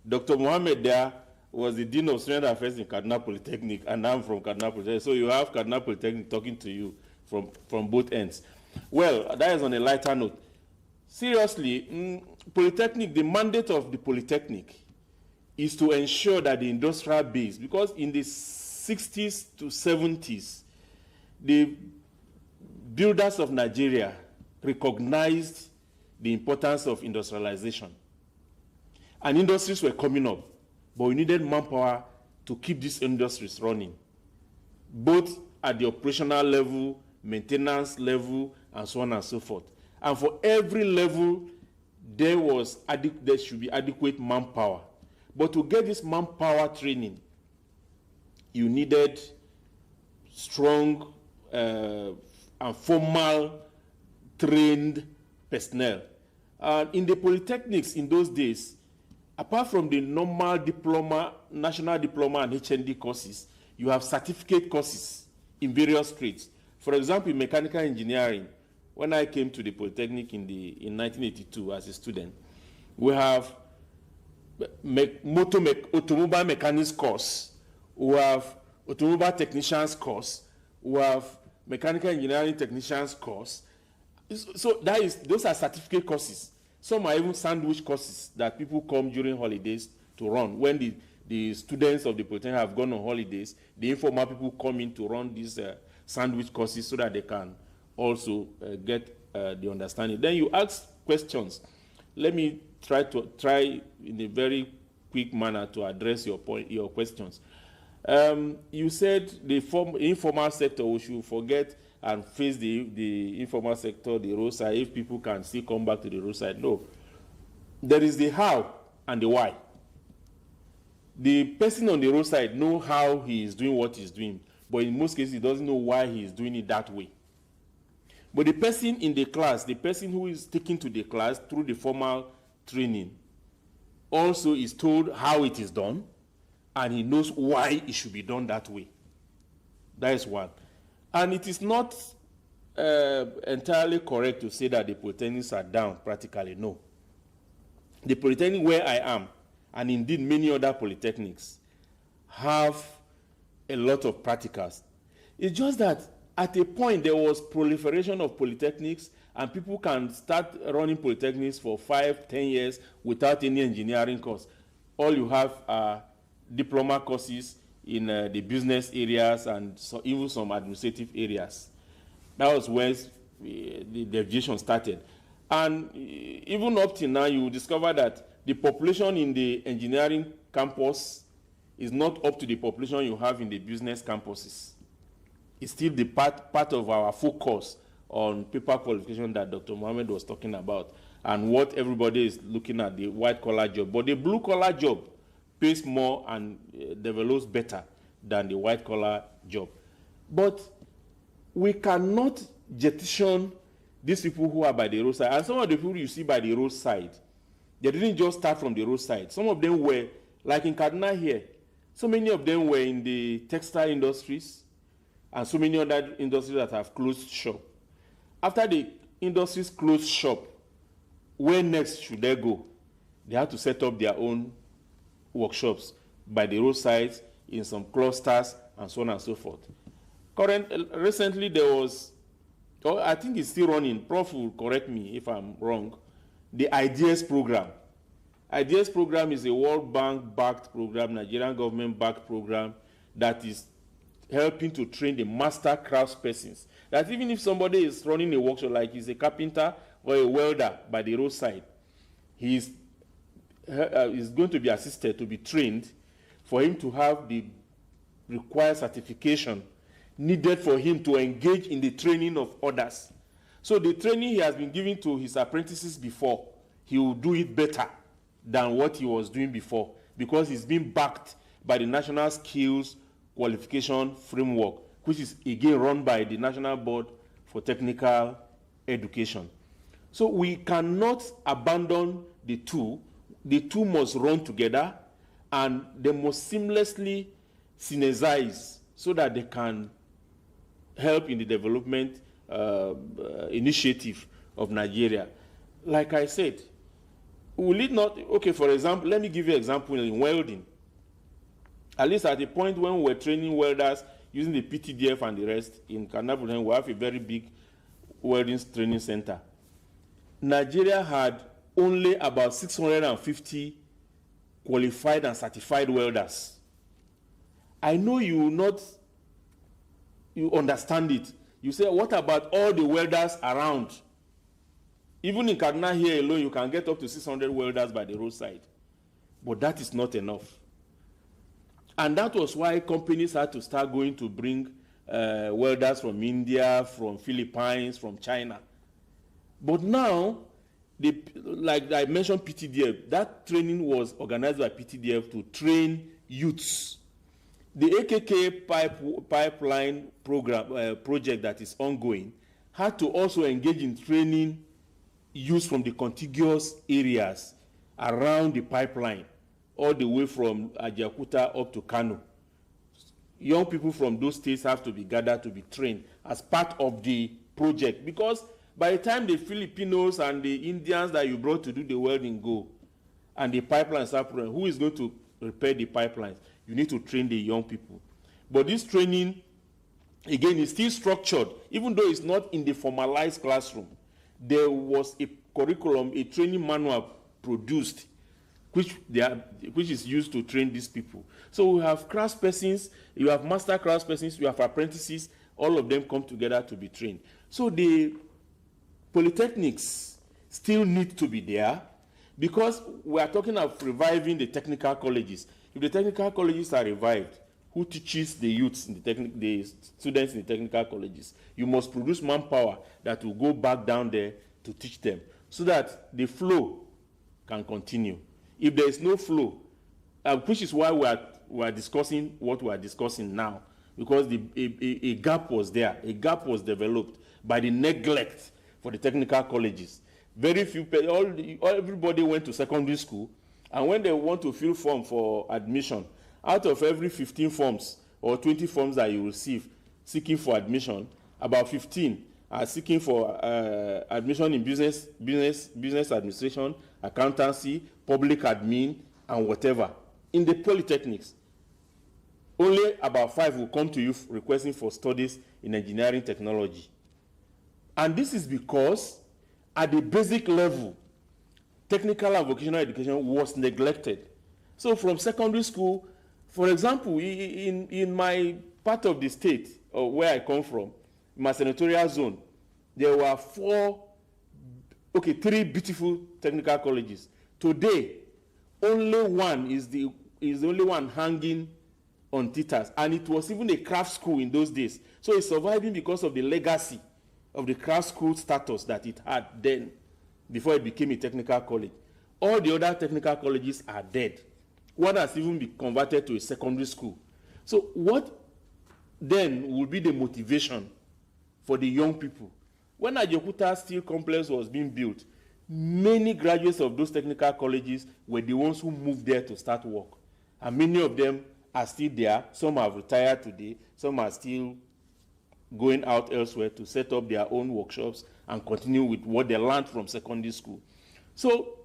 Dr. Mohammed there was the Dean of Student Affairs in Kaduna Polytechnic, and I'm from Kaduna Polytechnic. So you have Kaduna Polytechnic talking to you from both ends. Well, that is on a lighter note. Seriously, Polytechnic, the mandate of the Polytechnic is to ensure that the industrial base, because in the 60s to 70s, the builders of Nigeria recognized the importance of industrialization. And industries were coming up, but we needed manpower to keep these industries running, both at the operational level, maintenance level, and so on and so forth. And for every level, there should be adequate manpower. But to get this manpower training, you needed strong and formal trained personnel. In the polytechnics in those days, apart from the normal diploma, national diploma and HND courses, you have certificate courses in various trades. For example, in mechanical engineering, when I came to the Polytechnic in 1982 as a student, we have automobile mechanics course, we have automobile technicians course, we have mechanical engineering technicians course. So those are certificate courses. Some are even sandwich courses that people come during holidays to run. When the students of the Polytechnic have gone on holidays, the informal people come in to run these sandwich courses so that they can also get the understanding. Then you ask questions. Let me try in a very quick manner to address your questions. You said the informal sector, we should forget and face the informal sector, the roadside, if people can still come back to the roadside. No. There is the how and the why. The person on the roadside knows how he is doing what he's doing, but in most cases, he doesn't know why he is doing it that way. But the person in the class, the person who is taken to the class through the formal training, also is told how it is done, and he knows why it should be done that way. That is one. And it is not entirely correct to say that the polytechnics are down, practically, no. The Polytechnic where I am, and indeed many other polytechnics, have a lot of practicals. It's just that at a point there was proliferation of polytechnics, and people can start running polytechnics for 5-10 years without any engineering course. All you have are diploma courses in the business areas and even some administrative areas. That was where the deviation started. And even up till now, you will discover that the population in the engineering campus is not up to the population you have in the business campuses. It's still the part of our focus on paper qualification that Dr. Mohammed was talking about, and what everybody is looking at, the white-collar job. But the blue-collar job pays more and develops better than the white-collar job. But we cannot jettison these people who are by the roadside. And some of the people you see by the roadside, they didn't just start from the roadside. Some of them were, like in Kaduna here, so many of them were in the textile industries and so many other industries that have closed shop. After the industries closed shop, where next should they go? They have to set up their own workshops by the roadsides, in some clusters, and so on and so forth. Recently, there was, I think it's still running, Prof will correct me if I'm wrong, the IDEAS program. IDEAS program is a World Bank-backed program, Nigerian government-backed program that is helping to train the master craftspersons. That even if somebody is running a workshop, like he's a carpenter or a welder by the roadside, he is going to be assisted to be trained for him to have the required certification needed for him to engage in the training of others. So the training he has been giving to his apprentices before, he will do it better than what he was doing before, because he's been backed by the National Skills Qualification Framework, which is again run by the National Board for Technical Education. So we cannot abandon the two. The two must run together, and they must seamlessly synergize so that they can help in the development initiative of Nigeria. Like I said, will it not, okay, for example, let me give you an example in welding. At least at the point when we're training welders using the PTDF and the rest, in Kanabul, we have a very big welding training center. Nigeria had only about 650 qualified and certified welders. I know you understand it. You say, what about all the welders around? Even in Kaduna here alone, you can get up to 600 welders by the roadside. But that is not enough. And that was why companies had to start going to bring welders from India, from Philippines, from China. But now, like I mentioned PTDF, that training was organized by PTDF to train youths. The AKK pipeline program project that is ongoing had to also engage in training youths from the contiguous areas around the pipeline, all the way from Ajakuta up to Kano. Young people from those states have to be gathered to be trained as part of the project, because by the time the Filipinos and the Indians that you brought to do the welding go and the pipelines are running, who is going to repair the pipelines? You need to train the young people. But this training, again, is still structured, even though it's not in the formalized classroom. There was a curriculum, a training manual produced, which is used to train these people. So we have craftspersons, you have master craftspersons, you have apprentices, all of them come together to be trained. So the polytechnics still need to be there, because we are talking of reviving the technical colleges. If the technical colleges are revived, who teaches the youths, in the students in the technical colleges? You must produce manpower that will go back down there to teach them, so that the flow can continue. If there is no flow, which is why we are discussing what we are discussing now, because a gap was there, a gap was developed by the neglect for the technical colleges. Very few, everybody went to secondary school, and when they want to fill form for admission, out of every 15 forms or 20 forms that you receive seeking for admission, about 15 are seeking for admission in business administration, accountancy, public admin, and whatever. In the polytechnics, only about 5 will come to you requesting for studies in engineering technology. And this is because at the basic level, technical and vocational education was neglected. So from secondary school, for example, in my part of the state, or where I come from, my senatorial zone, there were 3 beautiful technical colleges. Today, only one is the only one hanging on titters, and it was even a craft school in those days. So it's surviving because of the legacy of the craft school status that it had then, before it became a technical college. All the other technical colleges are dead. One has even been converted to a secondary school. So what then will be the motivation for the young people? When Ajakuta Steel Complex was being built, many graduates of those technical colleges were the ones who moved there to start work. And many of them are still there. Some have retired today. Some are still going out elsewhere to set up their own workshops and continue with what they learned from secondary school. So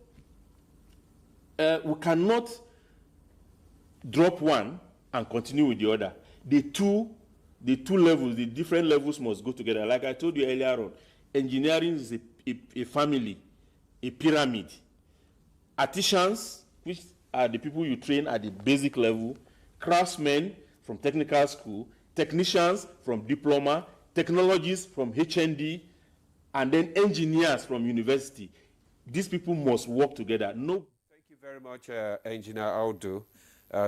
we cannot drop one and continue with the other. The two levels, the different levels must go together. Like I told you earlier on, engineering is a family, a pyramid. Artisans, which are the people you train at the basic level, craftsmen from technical school, technicians from diploma, technologists from HND, and then engineers from university. These people must work together. No. Thank you very much, Engineer Audu.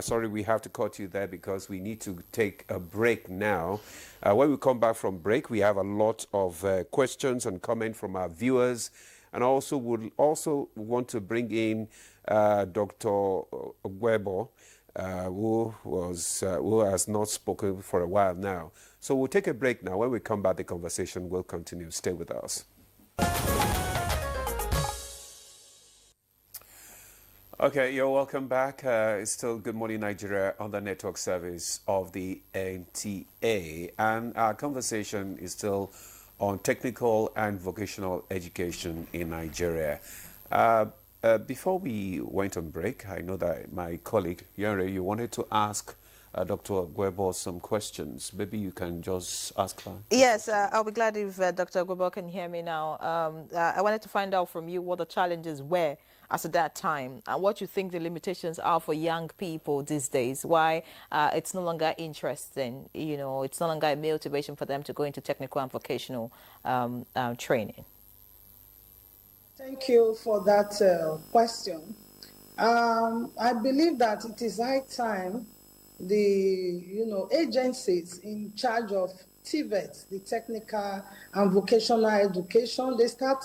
Sorry, we have to cut you there because we need to take a break now. When we come back from break, we have a lot of questions and comments from our viewers And also would also want to bring in Dr. Gwebo, who has not spoken for a while now. So we'll take a break now. When we come back, the conversation will continue. Stay with us. Okay, you're welcome back. It's still Good Morning Nigeria on the network service of the NTA. And our conversation is still on technical and vocational education in Nigeria. Before we went on break, I know that my colleague, Yere, you wanted to ask Dr. Gwebo some questions. Maybe you can just ask her. Yes, I'll be glad if Dr. Gwebo can hear me now. I wanted to find out from you what the challenges were as at that time and what you think the limitations are for young people these days. Why it's no longer interesting, you know, it's no longer a motivation for them to go into technical and vocational training. Thank you for that question. I believe that it is high time the agencies in charge of TVET, the technical and vocational education, they start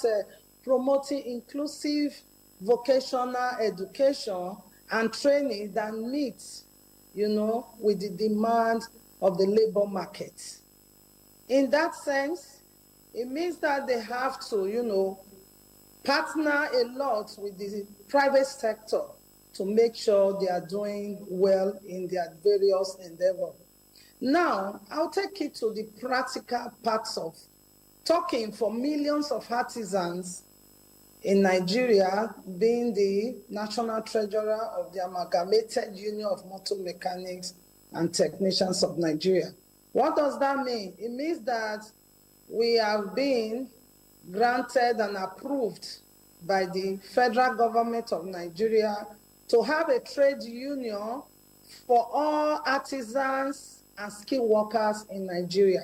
promoting inclusive vocational education and training that meets, with the demand of the labor market. In that sense, it means that they have to, partner a lot with the private sector to make sure they are doing well in their various endeavors. Now, I'll take it to the practical parts of talking for millions of artisans in Nigeria, being the national treasurer of the Amalgamated Union of Motor Mechanics and Technicians of Nigeria. What does that mean? It means that we have been granted and approved by the federal government of Nigeria to have a trade union for all artisans and skilled workers in Nigeria.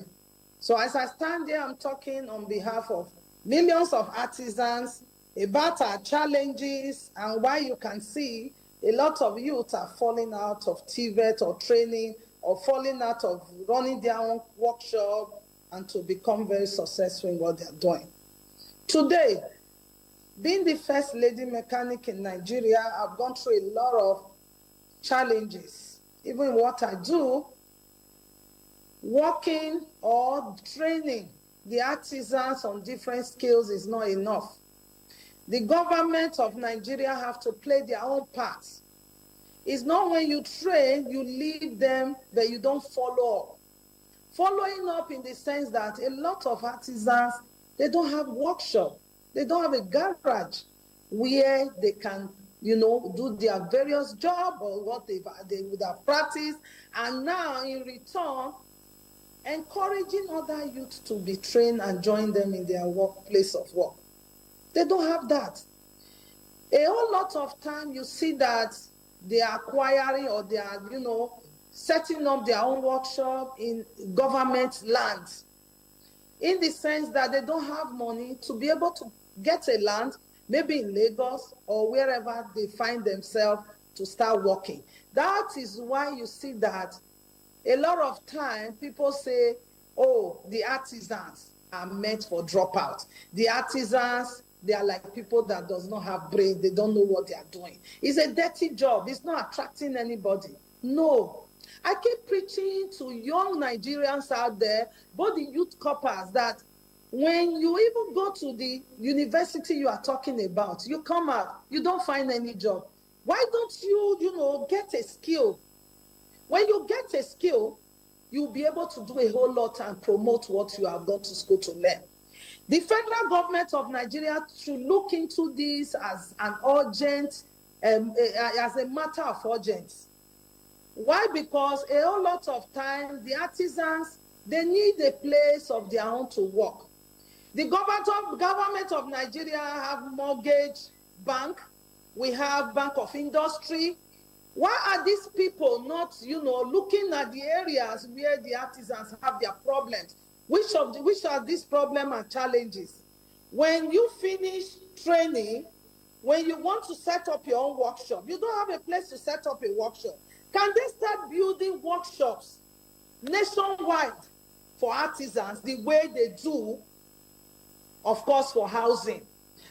So as I stand here, I'm talking on behalf of millions of artisans about our challenges and why you can see a lot of youth are falling out of TVET or training or falling out of running their own workshop and to become very successful in what they're doing. Today, being the first lady mechanic in Nigeria, I've gone through a lot of challenges. Even what I do, working or training the artisans on different skills is not enough. The government of Nigeria have to play their own part. It's not when you train, you leave them, that you don't follow up. Following up in the sense that a lot of artisans, they don't have workshop. They don't have a garage where they can, do their various jobs or what they would have practiced. And now, in return, encouraging other youths to be trained and join them in their workplace of work. They don't have that. A whole lot of time you see that they are acquiring or they are, setting up their own workshop in government lands, in the sense that they don't have money to be able to get a land, maybe in Lagos or wherever they find themselves to start working. That is why you see that a lot of time people say, oh, the artisans are meant for dropout. The artisans, they are like people that does not have brains. They don't know what they are doing. It's a dirty job. It's not attracting anybody. No. I keep preaching to young Nigerians out there, both the youth corpers, that when you even go to the university you are talking about, you come out, you don't find any job. Why don't you, get a skill? When you get a skill, you'll be able to do a whole lot and promote what you have gone to school to learn. The federal government of Nigeria should look into this as an urgent, as a matter of urgency. Why? Because a whole lot of time, the artisans, they need a place of their own to work. The government of Nigeria have mortgage bank. We have Bank of Industry. Why are these people not, looking at the areas where the artisans have their problems? Which are these problems and challenges? When you finish training, when you want to set up your own workshop, you don't have a place to set up a workshop. Can they start building workshops nationwide for artisans the way they do, of course, for housing?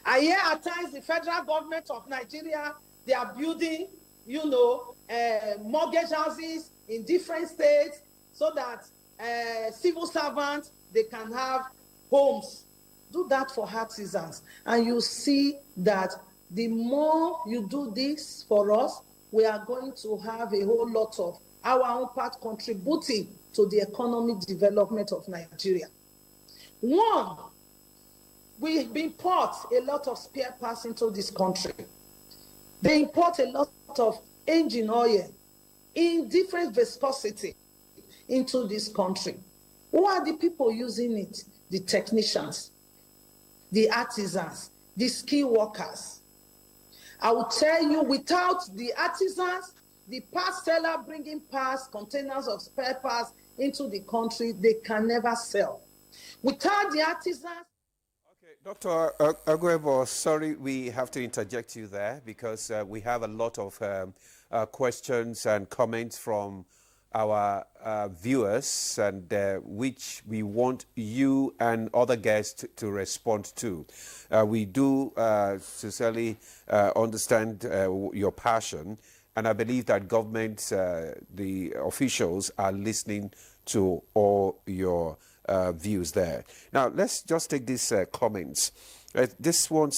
I hear at times the federal government of Nigeria, they are building, mortgage houses in different states so that civil servants, they can have homes. Do that for artisans. And you see that the more you do this for us, we are going to have a whole lot of our own part contributing to the economic development of Nigeria. One, we import a lot of spare parts into this country. They import a lot of engine oil in different viscosity into this country. Who are the people using it? The technicians, the artisans, the skilled workers. I will tell you, without the artisans, the parts seller bringing parts, containers of spare parts into the country, they can never sell. Without the artisans. Okay, Dr. Aguebo, sorry we have to interject you there because we have a lot of questions and comments from our viewers, and which we want you and other guests to respond to. We do sincerely understand your passion, and I believe that government, the officials, are listening to all your views there. Now, let's just take these comments. This one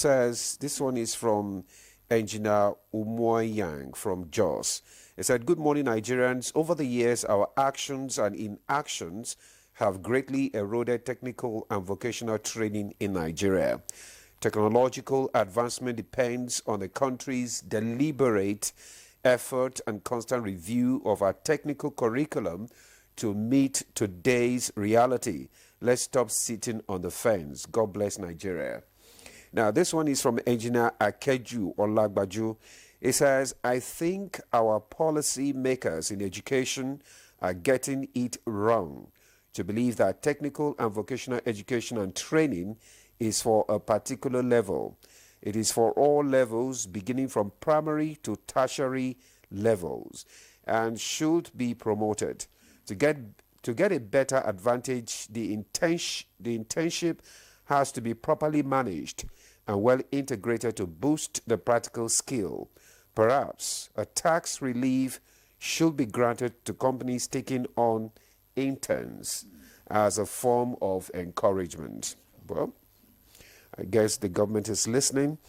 is from Engineer Umoyang from Jos. He said, "Good morning, Nigerians. Over the years, our actions and inactions have greatly eroded technical and vocational training in Nigeria. Technological advancement depends on the country's deliberate effort and constant review of our technical curriculum to meet today's reality. Let's stop sitting on the fence. God bless Nigeria." Now, this one is from Engineer Akeju Olagbaju. It says, "I think our policy makers in education are getting it wrong to believe that technical and vocational education and training is for a particular level. It is for all levels, beginning from primary to tertiary levels, and should be promoted. To get a better advantage, the internship has to be properly managed and well integrated to boost the practical skill. Perhaps a tax relief should be granted to companies taking on interns as a form of encouragement." Well, I guess the government is listening.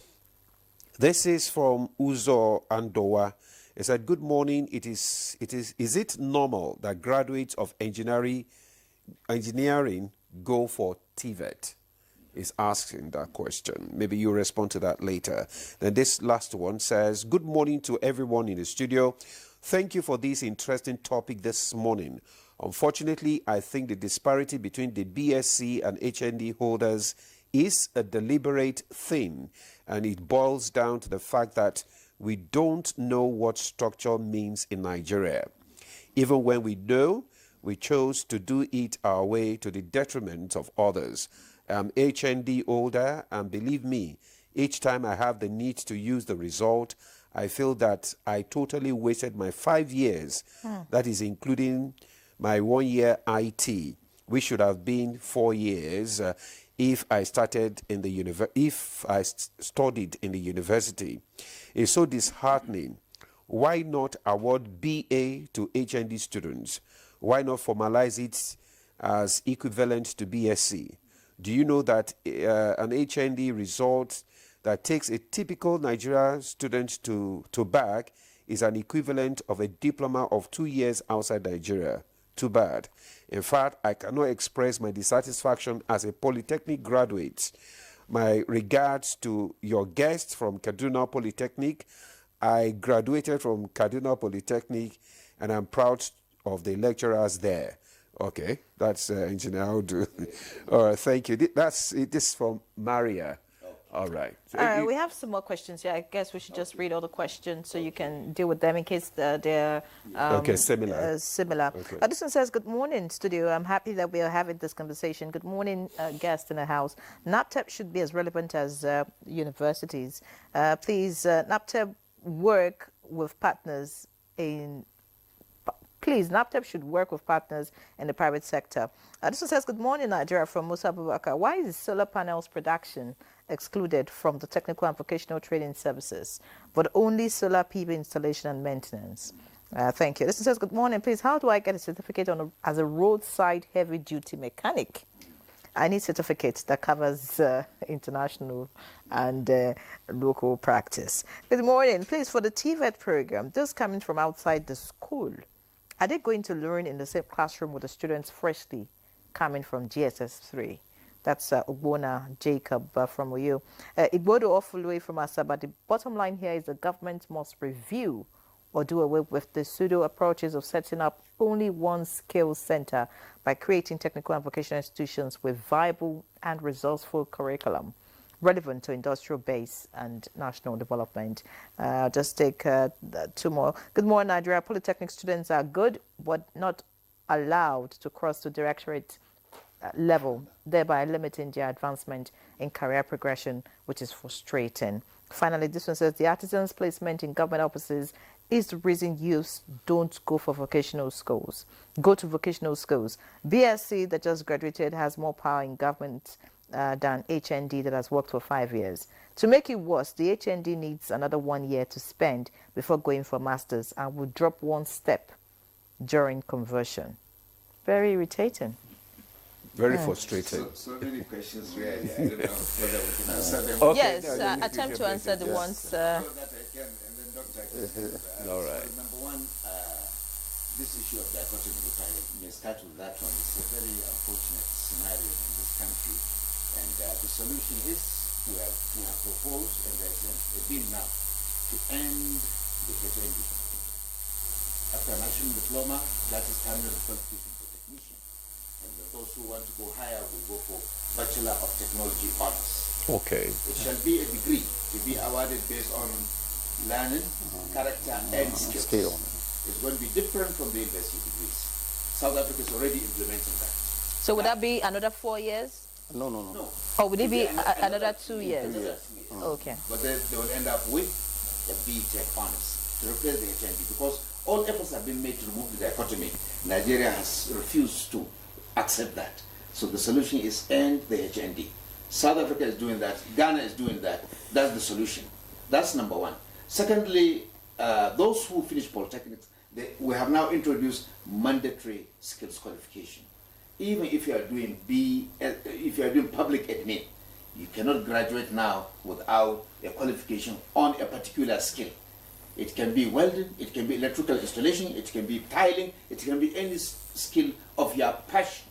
This is from Uzo Andowa. He said, "Good morning. Is it normal that graduates of engineering go for TVET?" Is asking that question. Maybe you respond to that later. Then this last one says, "Good morning to everyone in the studio. Thank you for this interesting topic this morning. Unfortunately, I think the disparity between the BSc and HND holders is a deliberate thing, and it boils down to the fact that we don't know what structure means in Nigeria. Even when we know, we chose to do it our way to the detriment of others. I'm HND holder, and believe me, each time I have the need to use the result, I feel that I totally wasted my 5 years. That is including my 1 year IT, which should have been 4 years if I studied in the university. It's so disheartening. Why not award BA to HND students? Why not formalize it as equivalent to BSc? Do you know that an HND result that takes a typical Nigerian student to back is an equivalent of a diploma of 2 years outside Nigeria? Too bad. In fact, I cannot express my dissatisfaction as a Polytechnic graduate. My regards to your guest from Kaduna Polytechnic. I graduated from Kaduna Polytechnic, and I'm proud of the lecturers there." Okay, that's Engineer Audu. All right, thank you. This is from Maria. All right. We have some more questions here. I guess we should just read all the questions so you can deal with them in case they're similar. Okay. This one says, "Good morning, studio. I'm happy that we are having this conversation. Good morning, guest in the house. NAPTEP should be as relevant as universities. Please, NAPTEP work with partners in Please, NAPTEP should work with partners in the private sector. This one says, good morning, Nigeria, from Musa Abubakar. Why is solar panels production excluded from the technical and vocational training services, but only solar PV installation and maintenance? Thank you. This one says, good morning, please, how do I get a certificate as a roadside heavy-duty mechanic? I need certificates that covers international and local practice. Good morning. Please, for the TVET program, those coming from outside the school, are they going to learn in the same classroom with the students freshly coming from GSS 3? That's Ogbona Jacob from Oyo. Igbodo Ofuluwe from Asaba. The bottom line here is the government must review or do away with the pseudo approaches of setting up only one skills center by creating technical and vocational institutions with viable and resourceful curriculum relevant to industrial base and national development. I'll just take two more. Good morning, Nigeria. Polytechnic students are good, but not allowed to cross to directorate level, thereby limiting their advancement in career progression, which is frustrating. Finally, this one says the artisans' placement in government offices is the reason youths don't go for vocational schools. Go to vocational schools. BSc that just graduated has more power in government than HND that has worked for 5 years. To make it worse, the HND needs another 1 year to spend before going for masters and will drop one step during conversion. Very irritating. Very frustrating. So many questions really. I don't know whether we can answer them. Okay. Yes, attempt to answer the ones. So that I can, and then Dr. can. All right. So number one, this issue of dichotomy, if I may start with that one, it's a very unfortunate scenario in this country. And the solution is we have proposed, and there's a bill now to end the HND. After a national diploma, that is terminal qualification for technician. And those who want to go higher will go for Bachelor of Technology honors. Okay. It shall be a degree to be awarded based on learning, character, and skills. It's going to be different from the university degrees. South Africa is already implementing that. So would that be another 4 years? No. Or would it be another 2 years? Okay. But they will end up with a B.Tech honors to replace the HND, because all efforts have been made to remove the dichotomy. Nigeria has refused to accept that. So the solution is end the HND. South Africa is doing that. Ghana is doing that. That's the solution. That's number one. Secondly, those who finish polytechnics, we have now introduced mandatory skills qualification. Even if you are doing public admin, you cannot graduate now without a qualification on a particular skill. It can be welding, it can be electrical installation, it can be tiling, it can be any skill of your passion.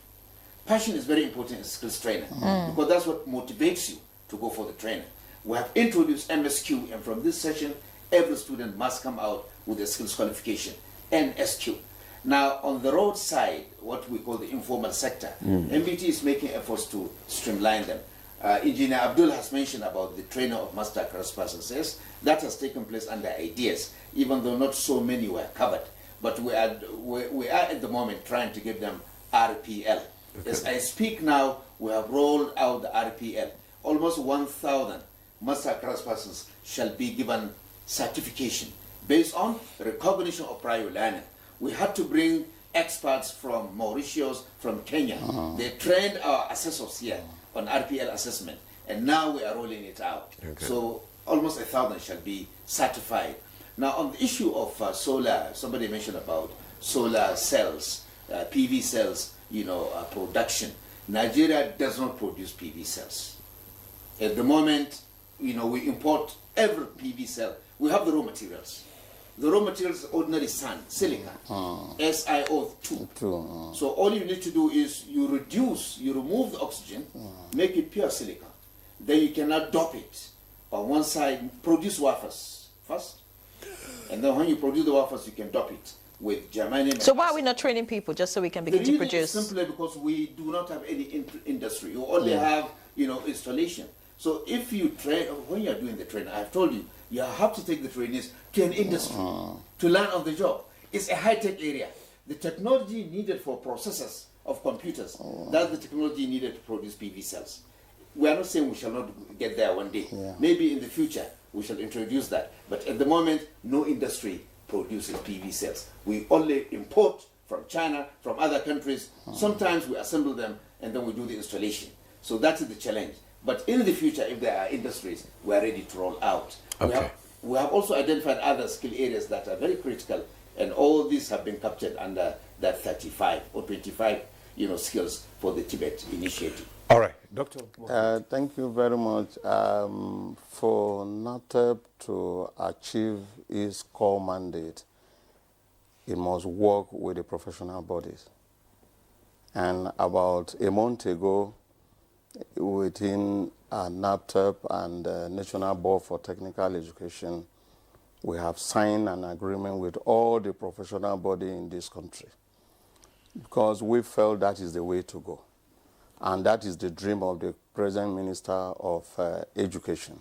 Passion is very important in skills training because that's what motivates you to go for the training. We have introduced MSQ, and from this session, every student must come out with a skills qualification, NSQ. Now, on the road side, what we call the informal sector, MBT is making efforts to streamline them. Engineer Abdul has mentioned about the training of master craftspersons. Yes, that has taken place under ideas, even though not so many were covered. But we are at the moment trying to give them RPL. Okay. As I speak now, we have rolled out the RPL. Almost 1,000 master craftspersons shall be given certification based on recognition of prior learning. We had to bring experts from Mauritius, from Kenya. They trained our assessors here on RPL assessment, and now we are rolling it out. Okay. So almost 1,000 shall be certified. Now on the issue of solar, somebody mentioned about solar cells, PV cells, production. Nigeria does not produce PV cells. At the moment, we import every PV cell. We have the raw materials. The raw materials is ordinary sand, silica, SiO2. So all you need to do is you remove the oxygen, make it pure silica. Then you cannot dope it. On one side, produce wafers first. And then when you produce the wafers, you can dope it with germanium. So why are we not training people just so we can begin to produce? Simply because we do not have any industry. You only have, installation. So if you train, when you are doing the training, I've told you, you have to take the trainees to an industry to learn on the job. It's a high-tech area. The technology needed for processors of computers, that's the technology needed to produce PV cells. We are not saying we shall not get there one day. Maybe in the future we shall introduce that. But at the moment, no industry producing PV cells. We only import from China, from other countries. Sometimes we assemble them and then we do the installation. So that is the challenge. But in the future, if there are industries, we are ready to roll out. Okay. We have also identified other skill areas that are very critical, and all these have been captured under that 35 or 25 skills for the Tibet initiative. All right, Dr. Thank you very much. For NATEP to achieve its core mandate, it must work with the professional bodies. And about a month ago, within NATEP and National Board for Technical Education, we have signed an agreement with all the professional bodies in this country, because we felt that is the way to go. And that is the dream of the present Minister of Education.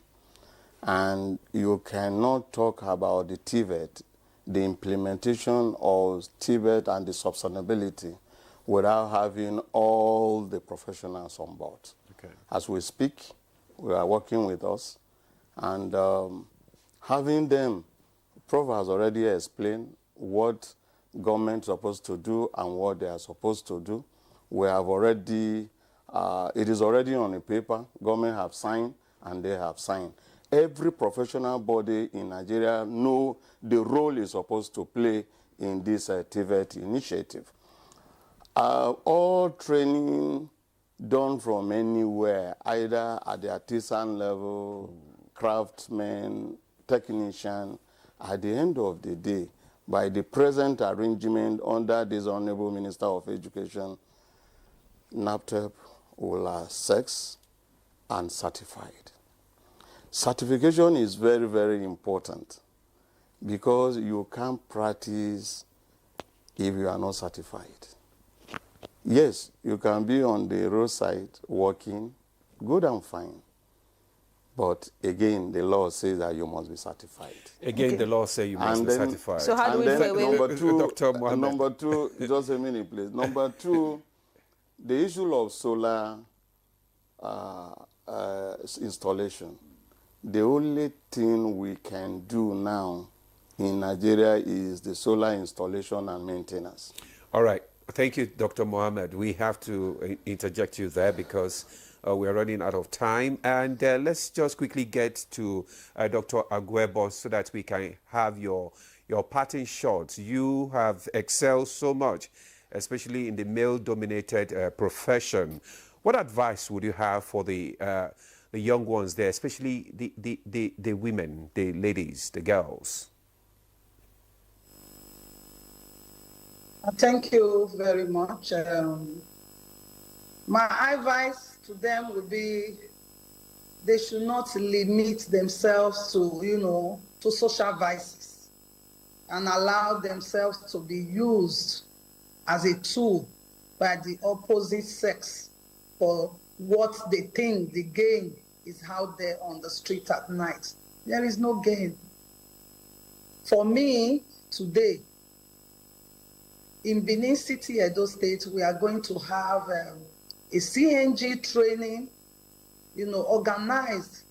And you cannot talk about the TVET, the implementation of TVET and the sustainability, without having all the professionals on board. Okay. As we speak, we are working with us, and having them, Prof has already explained what government is supposed to do and what they are supposed to do. We have already, it is already on the paper. Government have signed and they have signed. Every professional body in Nigeria know the role it's supposed to play in this TVET initiative. All training done from anywhere, either at the artisan level, craftsmen, technician, at the end of the day, by the present arrangement under this Honorable Minister of Education, NAPTEP will assess and certified. Certification is very, very important, because you can't practice if you are not certified. Yes, you can be on the roadside working, good and fine. But again, the law says that you must be certified. Again, the law says you must be certified. So how do we say number two, Dr. Mohammed. number two, just a minute, please. Number two, the issue of solar installation. The only thing we can do now in Nigeria is the solar installation and maintenance. All right. Thank you, Dr. Mohammed. We have to interject you there because we are running out of time. And let's just quickly get to Dr. Agwebo so that we can have your parting shots. You have excelled so much, especially in the male-dominated profession. What advice would you have for the young ones there, especially the women, the ladies, the girls? Thank you very much. My advice to them would be they should not limit themselves to, to social vices and allow themselves to be used as a tool by the opposite sex for what they think the gain is out there on the street at night. There is no gain. For me, today, in Benin City, Edo State, we are going to have a CNG training, organized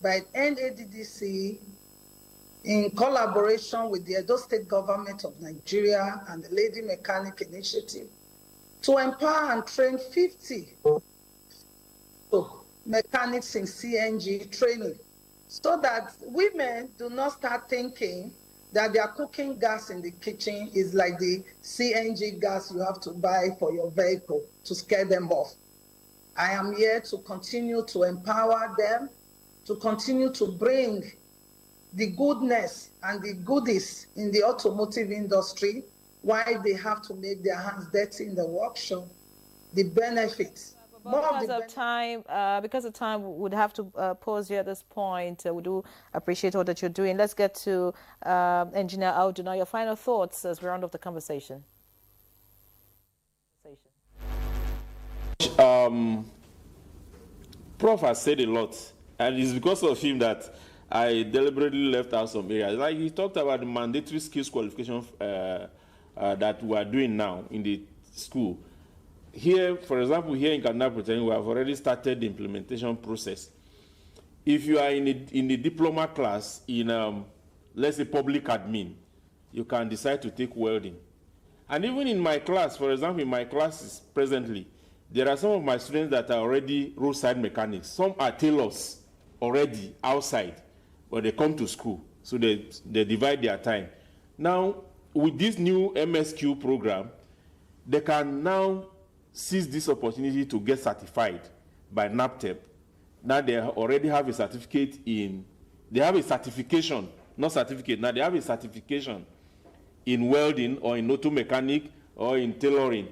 by NADDC in collaboration with the Edo State government of Nigeria and the Lady Mechanic Initiative to empower and train 50 mechanics in CNG training, so that women do not start thinking that their cooking gas in the kitchen is like the CNG gas you have to buy for your vehicle to scare them off. I am here to continue to empower them, to continue to bring the goodness and the goodies in the automotive industry, why they have to make their hands dirty in the workshop, the benefits. Because of time, we would have to pause here at this point. We do appreciate all that you're doing. Let's get to Engineer Audu now. Your final thoughts as we round off the conversation. Prof has said a lot, and it's because of him that I deliberately left out some areas. Like he talked about the mandatory skills qualification that we are doing now in the school. Here, for example, here in Kaduna, we have already started the implementation process. If you are in the diploma class in, let's say, public admin, you can decide to take welding. And even in my class, for example, in my classes presently, there are some of my students that are already roadside mechanics. Some are tailors already outside, but they come to school, so they divide their time. Now, with this new MSQ program, they can now seize this opportunity to get certified by NAPTEP. Now they already have a certificate in, they have a certification, not certificate, now they have a certification in welding or in auto mechanic or in tailoring.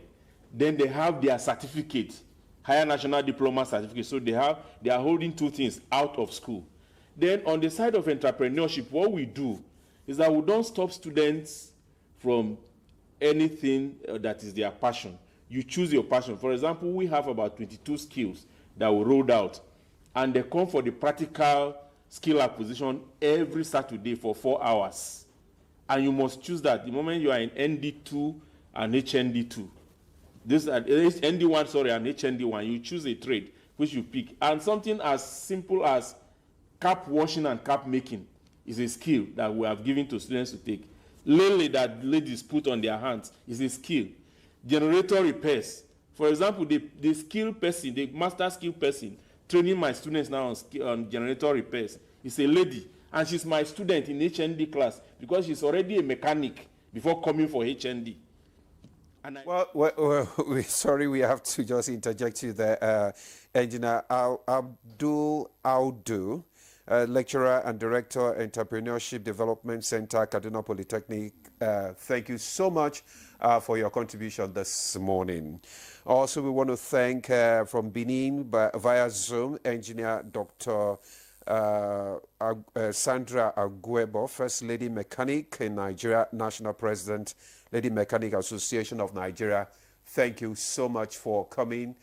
Then they have their certificate, higher national diploma certificate. So they are holding two things out of school. Then on the side of entrepreneurship, what we do is that we don't stop students from anything that is their passion. You choose your passion. For example, we have about 22 skills that we rolled out, and they come for the practical skill acquisition every Saturday for 4 hours. And you must choose that the moment you are in ND2 and HND2. This ND1, sorry, and HND1, you choose a trade which you pick. And something as simple as cap washing and cap making is a skill that we have given to students to take. Lily that ladies put on their hands is a skill. Generator repairs. For example, the skill person, the master skill person, training my students now on generator repairs is a lady. And she's my student in HND class because she's already a mechanic before coming for HND. And Sorry, we have to just interject you there. Engineer Abdul Audu, lecturer and director, Entrepreneurship Development Center, Kaduna Polytechnic. Thank you so much for your contribution this morning. Also, we want to thank from Benin via Zoom, Engineer Dr. Sandra Agwebo, First Lady Mechanic in Nigeria, National President, Lady Mechanic Association of Nigeria. Thank you so much for coming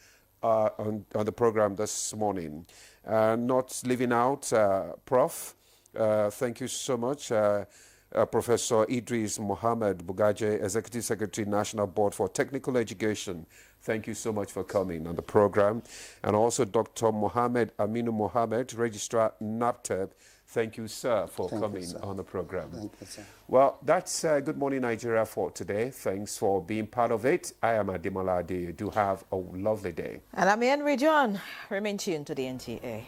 on the program this morning. Not leaving out Prof. Thank you so much. Professor Idris Mohammed Bugaje, Executive Secretary, National Board for Technical Education. Thank you so much for coming on the program. And also Dr. Mohammed Aminu Mohammed, Registrar, NAPTEP. Thank you, sir, for coming on the program. Thank you, sir. Well, that's Good Morning Nigeria for today. Thanks for being part of it. I am Ademola Ade. Do have a lovely day. And I'm Henry John. Remain tuned to the NTA.